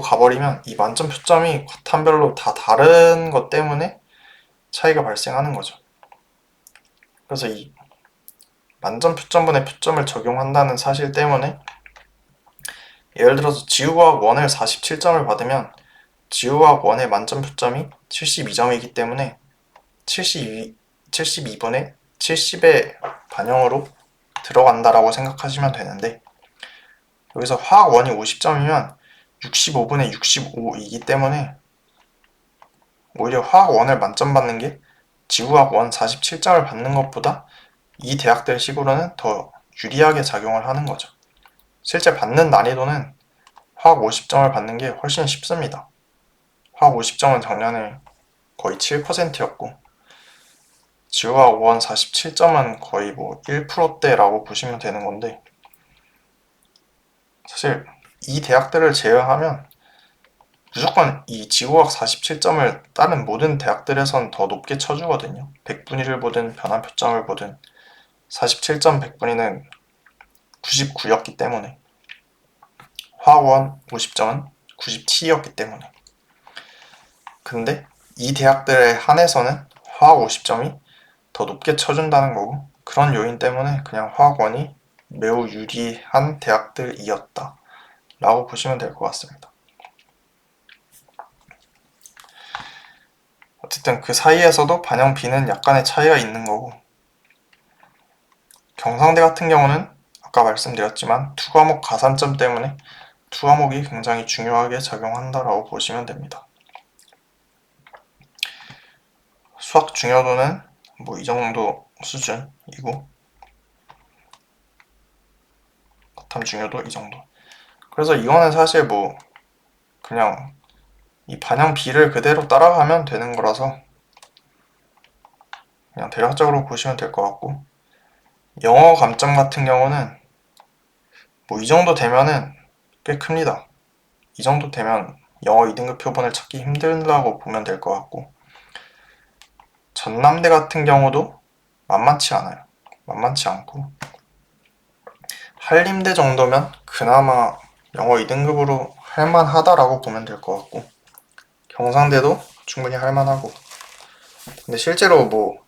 가버리면 이 만점 표점이 과탐별로 다 다른 것 때문에 차이가 발생하는 거죠. 그래서 이 만점 표점분의 표점을 적용한다는 사실 때문에, 예를 들어서 지구과학 1을 47점을 받으면 지구과학 1의 만점 표점이 72점이기 때문에 72분의 70의 반영으로 들어간다라고 생각하시면 되는데, 여기서 화학 1이 50점이면 65분의 65이기 때문에 오히려 화학 1을 만점 받는 게 지구과학 1 47점을 받는 것보다 이 대학들 식으로는 더 유리하게 작용을 하는 거죠. 실제 받는 난이도는 화학 50점을 받는 게 훨씬 쉽습니다. 화학 50점은 작년에 거의 7%였고 지구과학 1 47점은 거의 뭐 1%대라고 보시면 되는 건데, 사실 이 대학들을 제외하면 무조건 이 지구과학 47점을 다른 모든 대학들에선 더 높게 쳐주거든요. 100분위를 보든 변환 표점을 보든 47점 100분위는 99였기 때문에, 화학원 50점은 97이었기 때문에. 근데 이 대학들에 한해서는 화학 50점이 더 높게 쳐준다는 거고, 그런 요인 때문에 그냥 화학원이 매우 유리한 대학들이었다 라고 보시면 될 것 같습니다. 어쨌든 그 사이에서도 반영 비는 약간의 차이가 있는 거고, 경상대 같은 경우는 아까 말씀드렸지만 두 과목 가산점 때문에 두 과목이 굉장히 중요하게 작용한다라고 보시면 됩니다. 수학 중요도는 뭐 이 정도 수준이고, 과탐 중요도 이 정도. 그래서 이거는 사실 뭐 그냥 이 반영 비를 그대로 따라가면 되는 거라서 그냥 대략적으로 보시면 될 것 같고, 영어 감점 같은 경우는 뭐 이 정도 되면은 꽤 큽니다. 이 정도 되면 영어 2등급 표본을 찾기 힘들다고 보면 될 것 같고, 전남대 같은 경우도 만만치 않아요. 만만치 않고, 한림대 정도면 그나마 영어 2등급으로 할만하다라고 보면 될 것 같고, 경상대도 충분히 할만하고. 근데 실제로 뭐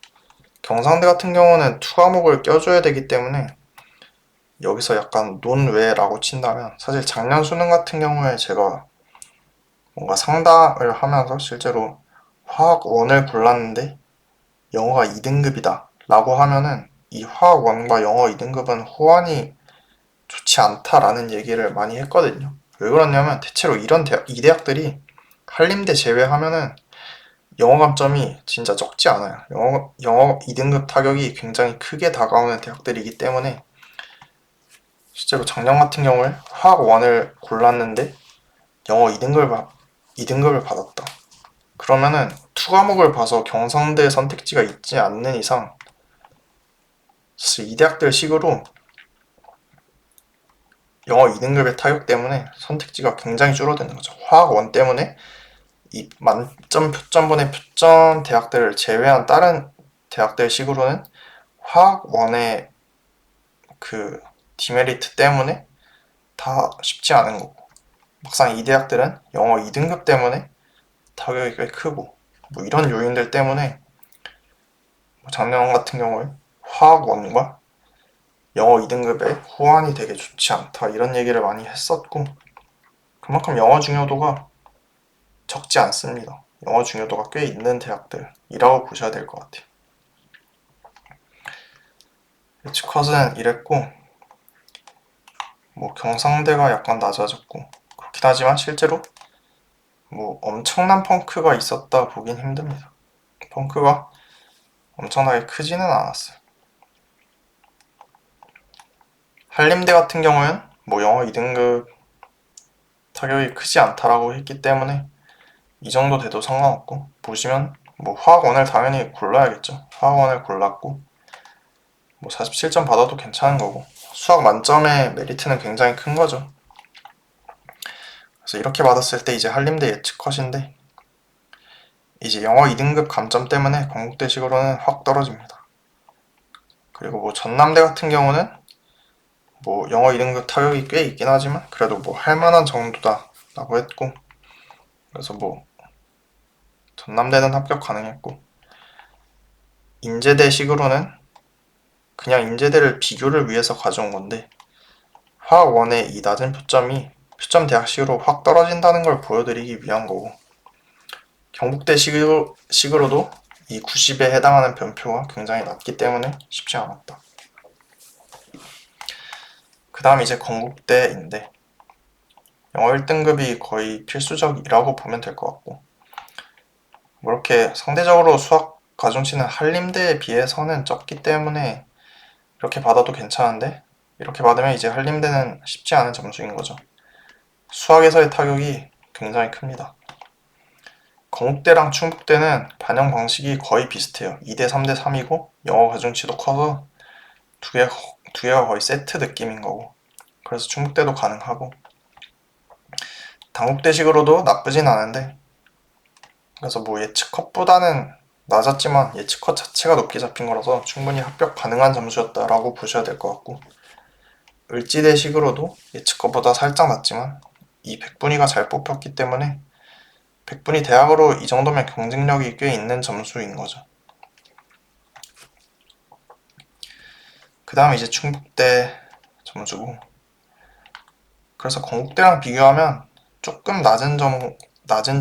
경상대 같은 경우는 2과목을 껴줘야 되기 때문에 여기서 약간 논외라고 친다면, 사실 작년 수능 같은 경우에 제가 뭔가 상담을 하면서 실제로 화학 1을 골랐는데 영어가 2등급이다 라고 하면은 이 화학 1과 영어 2등급은 호환이 좋지 않다라는 얘기를 많이 했거든요. 왜 그러냐면 대체로 이 대학들이 한림대 제외하면은 영어 감점이 진짜 적지 않아요. 영어 2등급 타격이 굉장히 크게 다가오는 대학들이기 때문에 실제로 작년 같은 경우에 화학 1을 골랐는데 영어 2등급을 받았다. 그러면은 2과목을 봐서 경상대 선택지가 있지 않는 이상 사실 이 대학들 식으로 영어 2등급의 타격 때문에 선택지가 굉장히 줄어드는 거죠. 화학 1 때문에 이 만점 표점분의 표점 대학들을 제외한 다른 대학들 식으로는 화학 1의 그 디메리트 때문에 다 쉽지 않은 거고, 막상 이 대학들은 영어 2등급 때문에 타격이 꽤 크고, 뭐 이런 요인들 때문에 작년 같은 경우에 화학 1과 영어 2등급의 호환이 되게 좋지 않다 이런 얘기를 많이 했었고, 그만큼 영어 중요도가 적지 않습니다. 영어 중요도가 꽤 있는 대학들이라고 보셔야 될 것 같아요. 예치컷은 이랬고, 뭐 경상대가 약간 낮아졌고, 그렇긴 하지만 실제로 뭐 엄청난 펑크가 있었다 보긴 힘듭니다. 펑크가 엄청나게 크지는 않았어요. 한림대 같은 경우엔 뭐 영어 2등급 타격이 크지 않다라고 했기 때문에 이 정도 돼도 상관없고, 보시면 뭐 화학 1을 당연히 골라야겠죠. 화학 1을 골랐고 뭐 47점 받아도 괜찮은 거고, 수학 만점의 메리트는 굉장히 큰 거죠. 그래서 이렇게 받았을 때 이제 한림대 예측컷인데, 이제 영어 2등급 감점 때문에 건국대식으로는 확 떨어집니다. 그리고 뭐 전남대 같은 경우는 뭐 영어 2등급 타격이 꽤 있긴 하지만 그래도 뭐 할만한 정도다 라고 했고, 그래서 뭐 전남대는 합격 가능했고, 인제대식으로는 그냥 인제대를 비교를 위해서 가져온 건데, 화학 1의 이 낮은 표점이 표점 대학식으로 확 떨어진다는 걸 보여드리기 위한 거고, 경북대 식으로도 이 90에 해당하는 변표가 굉장히 낮기 때문에 쉽지 않았다. 그 다음 이제 건국대인데, 영어 1등급이 거의 필수적이라고 보면 될 것 같고, 뭐 이렇게 상대적으로 수학 가중치는 한림대에 비해서는 적기 때문에 이렇게 받아도 괜찮은데, 이렇게 받으면 이제 한림대는 쉽지 않은 점수인 거죠. 수학에서의 타격이 굉장히 큽니다. 건국대랑 충북대는 반영 방식이 거의 비슷해요. 2대 3대 3이고 영어 가중치도 커서 두 개가 거의 세트 느낌인 거고, 그래서 충북대도 가능하고, 당국대식으로도 나쁘진 않은데, 그래서 뭐 예측컷보다는 낮았지만 예측컷 자체가 높게 잡힌 거라서 충분히 합격 가능한 점수였다라고 보셔야 될 것 같고, 을지대식으로도 예측컷보다 살짝 낮지만 이 백분위가 잘 뽑혔기 때문에 백분위 대학으로 이 정도면 경쟁력이 꽤 있는 점수인 거죠. 그 다음 이제 충북대 점수고, 그래서 건국대랑 비교하면 조금 낮은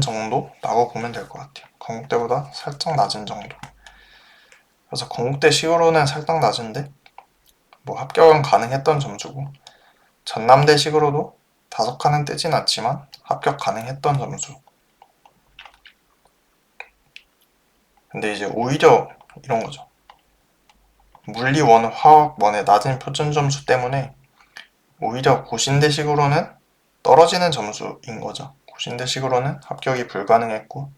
정도라고 보면 될 것 같아요. 건국대보다 살짝 낮은 정도. 그래서 건국대 식으로는 살짝 낮은데 뭐 합격은 가능했던 점수고, 전남대 식으로도 5칸은 뜨진 않지만 합격 가능했던 점수. 근데 이제 오히려 이런 거죠. 물리 1, 화학 1의 낮은 표준 점수 때문에 오히려 고신대식으로는 떨어지는 점수인 거죠. 고신대식으로는 합격이 불가능했고,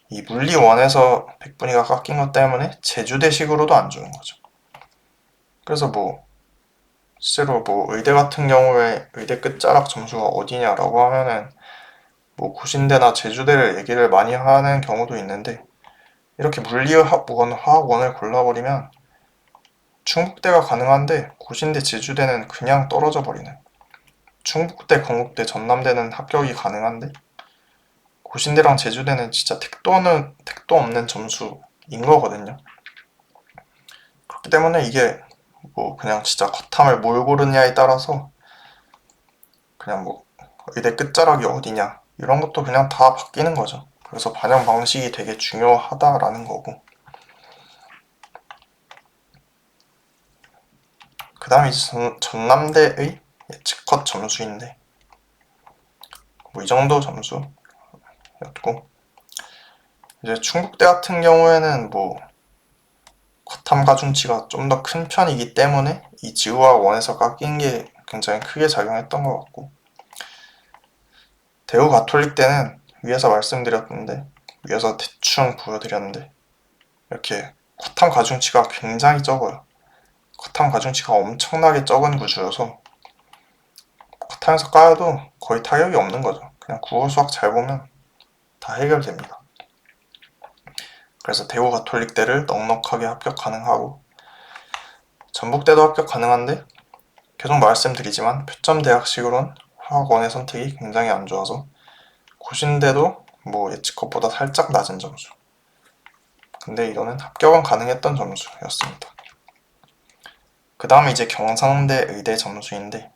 이 물리 1에서 백분위가 깎인 것 때문에 제주대식으로도 안 좋은 거죠. 그래서 뭐 실제로 뭐 의대 같은 경우에 의대 끝자락 점수가 어디냐라고 하면은 뭐 고신대나 제주대를 얘기를 많이 하는 경우도 있는데, 이렇게 물리 1, 화학 1을 골라버리면 충북대가 가능한데 고신대, 제주대는 그냥 떨어져 버리는, 충북대, 건국대, 전남대는 합격이 가능한데 고신대랑 제주대는 진짜 택도 없는 점수인 거거든요. 그렇기 때문에 이게 뭐 그냥 진짜 겉함을 뭘 고르냐에 따라서 그냥 뭐 의대 끝자락이 어디냐 이런 것도 그냥 다 바뀌는 거죠. 그래서 반영 방식이 되게 중요하다라는 거고, 그 다음 이제 전남대의 예측컷 점수인데 뭐 이 정도 점수였고, 이제 충북대 같은 경우에는 뭐 겉함 가중치가 좀 더 큰 편이기 때문에 이 지우학 1에서 깎인 게 굉장히 크게 작용했던 것 같고, 대우 가톨릭 때는 위에서 말씀드렸는데, 위에서 대충 보여드렸는데, 이렇게 쿼탐 가중치가 굉장히 적어요. 쿼탐 가중치가 엄청나게 적은 구조여서 쿼탐에서 까여도 거의 타격이 없는 거죠. 그냥 국어 수학 잘 보면 다 해결됩니다. 그래서 대우 가톨릭대를 넉넉하게 합격 가능하고, 전북대도 합격 가능한데 계속 말씀드리지만 표점 대학식으론 화학원의 선택이 굉장히 안 좋아서 고신대도 뭐 예측것보다 살짝 낮은 점수. 근데 이거는 합격은 가능했던 점수였습니다. 그 다음에 이제 경상대 의대 점수인데,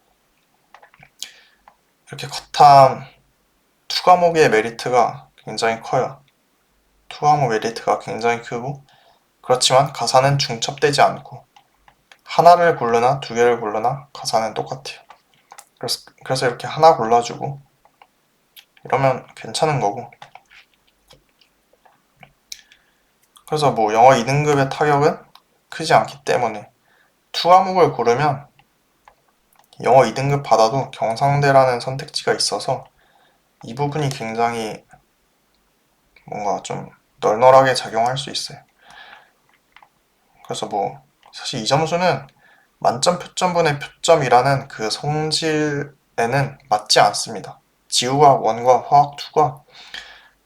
이렇게 컷탐 2과목의 메리트가 굉장히 커요. 2과목 메리트가 굉장히 크고, 그렇지만 가사는 중첩되지 않고 하나를 고르나 두 개를 고르나 가사는 똑같아요. 그래서 이렇게 하나 골라주고 이러면 괜찮은 거고, 그래서 뭐 영어 2등급의 타격은 크지 않기 때문에 2과목을 고르면 영어 2등급 받아도 경상대라는 선택지가 있어서 이 부분이 굉장히 뭔가 좀 널널하게 작용할 수 있어요. 그래서 뭐 사실 이 점수는 만점 표점분의 표점이라는 그 성질에는 맞지 않습니다. 지구과학 1과 화학 2가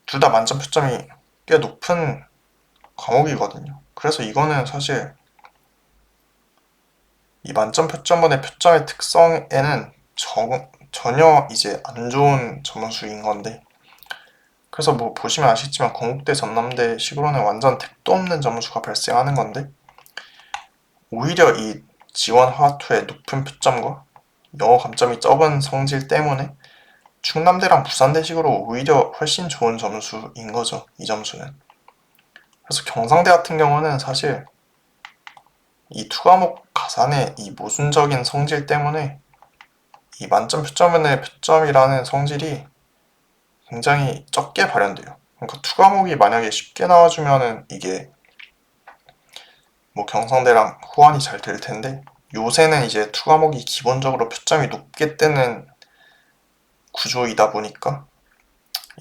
둘 다 만점 표점이 꽤 높은 과목이거든요. 그래서 이거는 사실 이 만점 표점분의 표점의 특성에는 전혀 이제 안 좋은 점수인 건데, 그래서 뭐 보시면 아시겠지만 건국대 전남대 식으로는 완전 택도 없는 점수가 발생하는 건데, 오히려 이 지원 화투의 높은 표점과 영어 감점이 적은 성질 때문에 충남대랑 부산대식으로 오히려 훨씬 좋은 점수인 거죠, 이 점수는. 그래서 경상대 같은 경우는 사실 이 2과목 가산의 이 모순적인 성질 때문에 이 만점 표점분의 표점이라는 성질이 굉장히 적게 발현돼요. 그러니까 2과목이 만약에 쉽게 나와주면은 이게 뭐 경상대랑 호환이 잘 될 텐데, 요새는 이제 2과목이 기본적으로 표점이 높게 뜨는 구조이다 보니까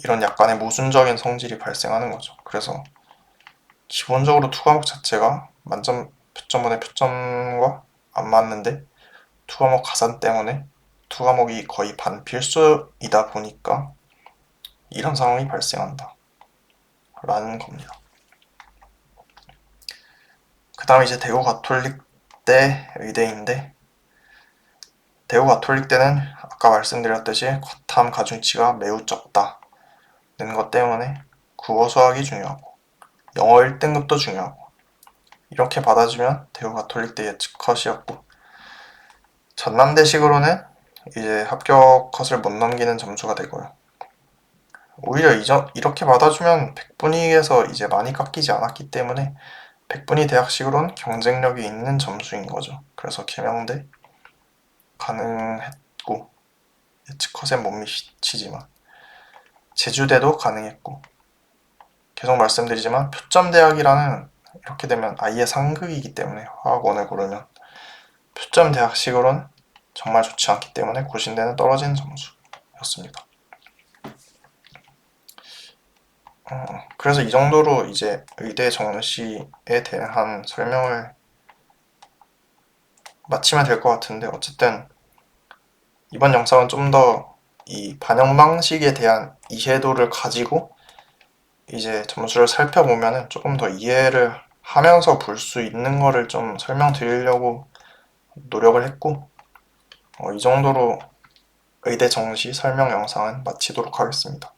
이런 약간의 모순적인 성질이 발생하는 거죠. 그래서 기본적으로 2과목 자체가 만점 표점분의 표점과 안 맞는데 2과목 가산 때문에 2과목이 거의 반필수이다 보니까 이런 상황이 발생한다 라는 겁니다. 그 다음 이제 대구 가톨릭대 의대인데, 대구 가톨릭대는 아까 말씀드렸듯이 쿼탐 가중치가 매우 적다는 것 때문에 국어 수학이 중요하고 영어 1등급도 중요하고, 이렇게 받아주면 대구 가톨릭대 예측 컷이었고, 전남대식으로는 이제 합격 컷을 못 넘기는 점수가 되고요. 오히려 이렇게 받아주면 백분위에서 이제 많이 깎이지 않았기 때문에 백분위 대학식으로는 경쟁력이 있는 점수인 거죠. 그래서 개명대 가능했고, 예측 컷엔 못 미치지만 제주대도 가능했고, 계속 말씀드리지만 표점 대학이라는, 이렇게 되면 아예 상극이기 때문에 화학원을 고르면 표점 대학식으로는 정말 좋지 않기 때문에 고신대는 떨어지는 점수였습니다. 그래서 이 정도로 이제 의대 정시에 대한 설명을 마치면 될 것 같은데, 어쨌든 이번 영상은 좀 더 이 반영 방식에 대한 이해도를 가지고 이제 점수를 살펴보면은 조금 더 이해를 하면서 볼 수 있는 거를 좀 설명드리려고 노력을 했고, 이 정도로 의대 정시 설명 영상은 마치도록 하겠습니다.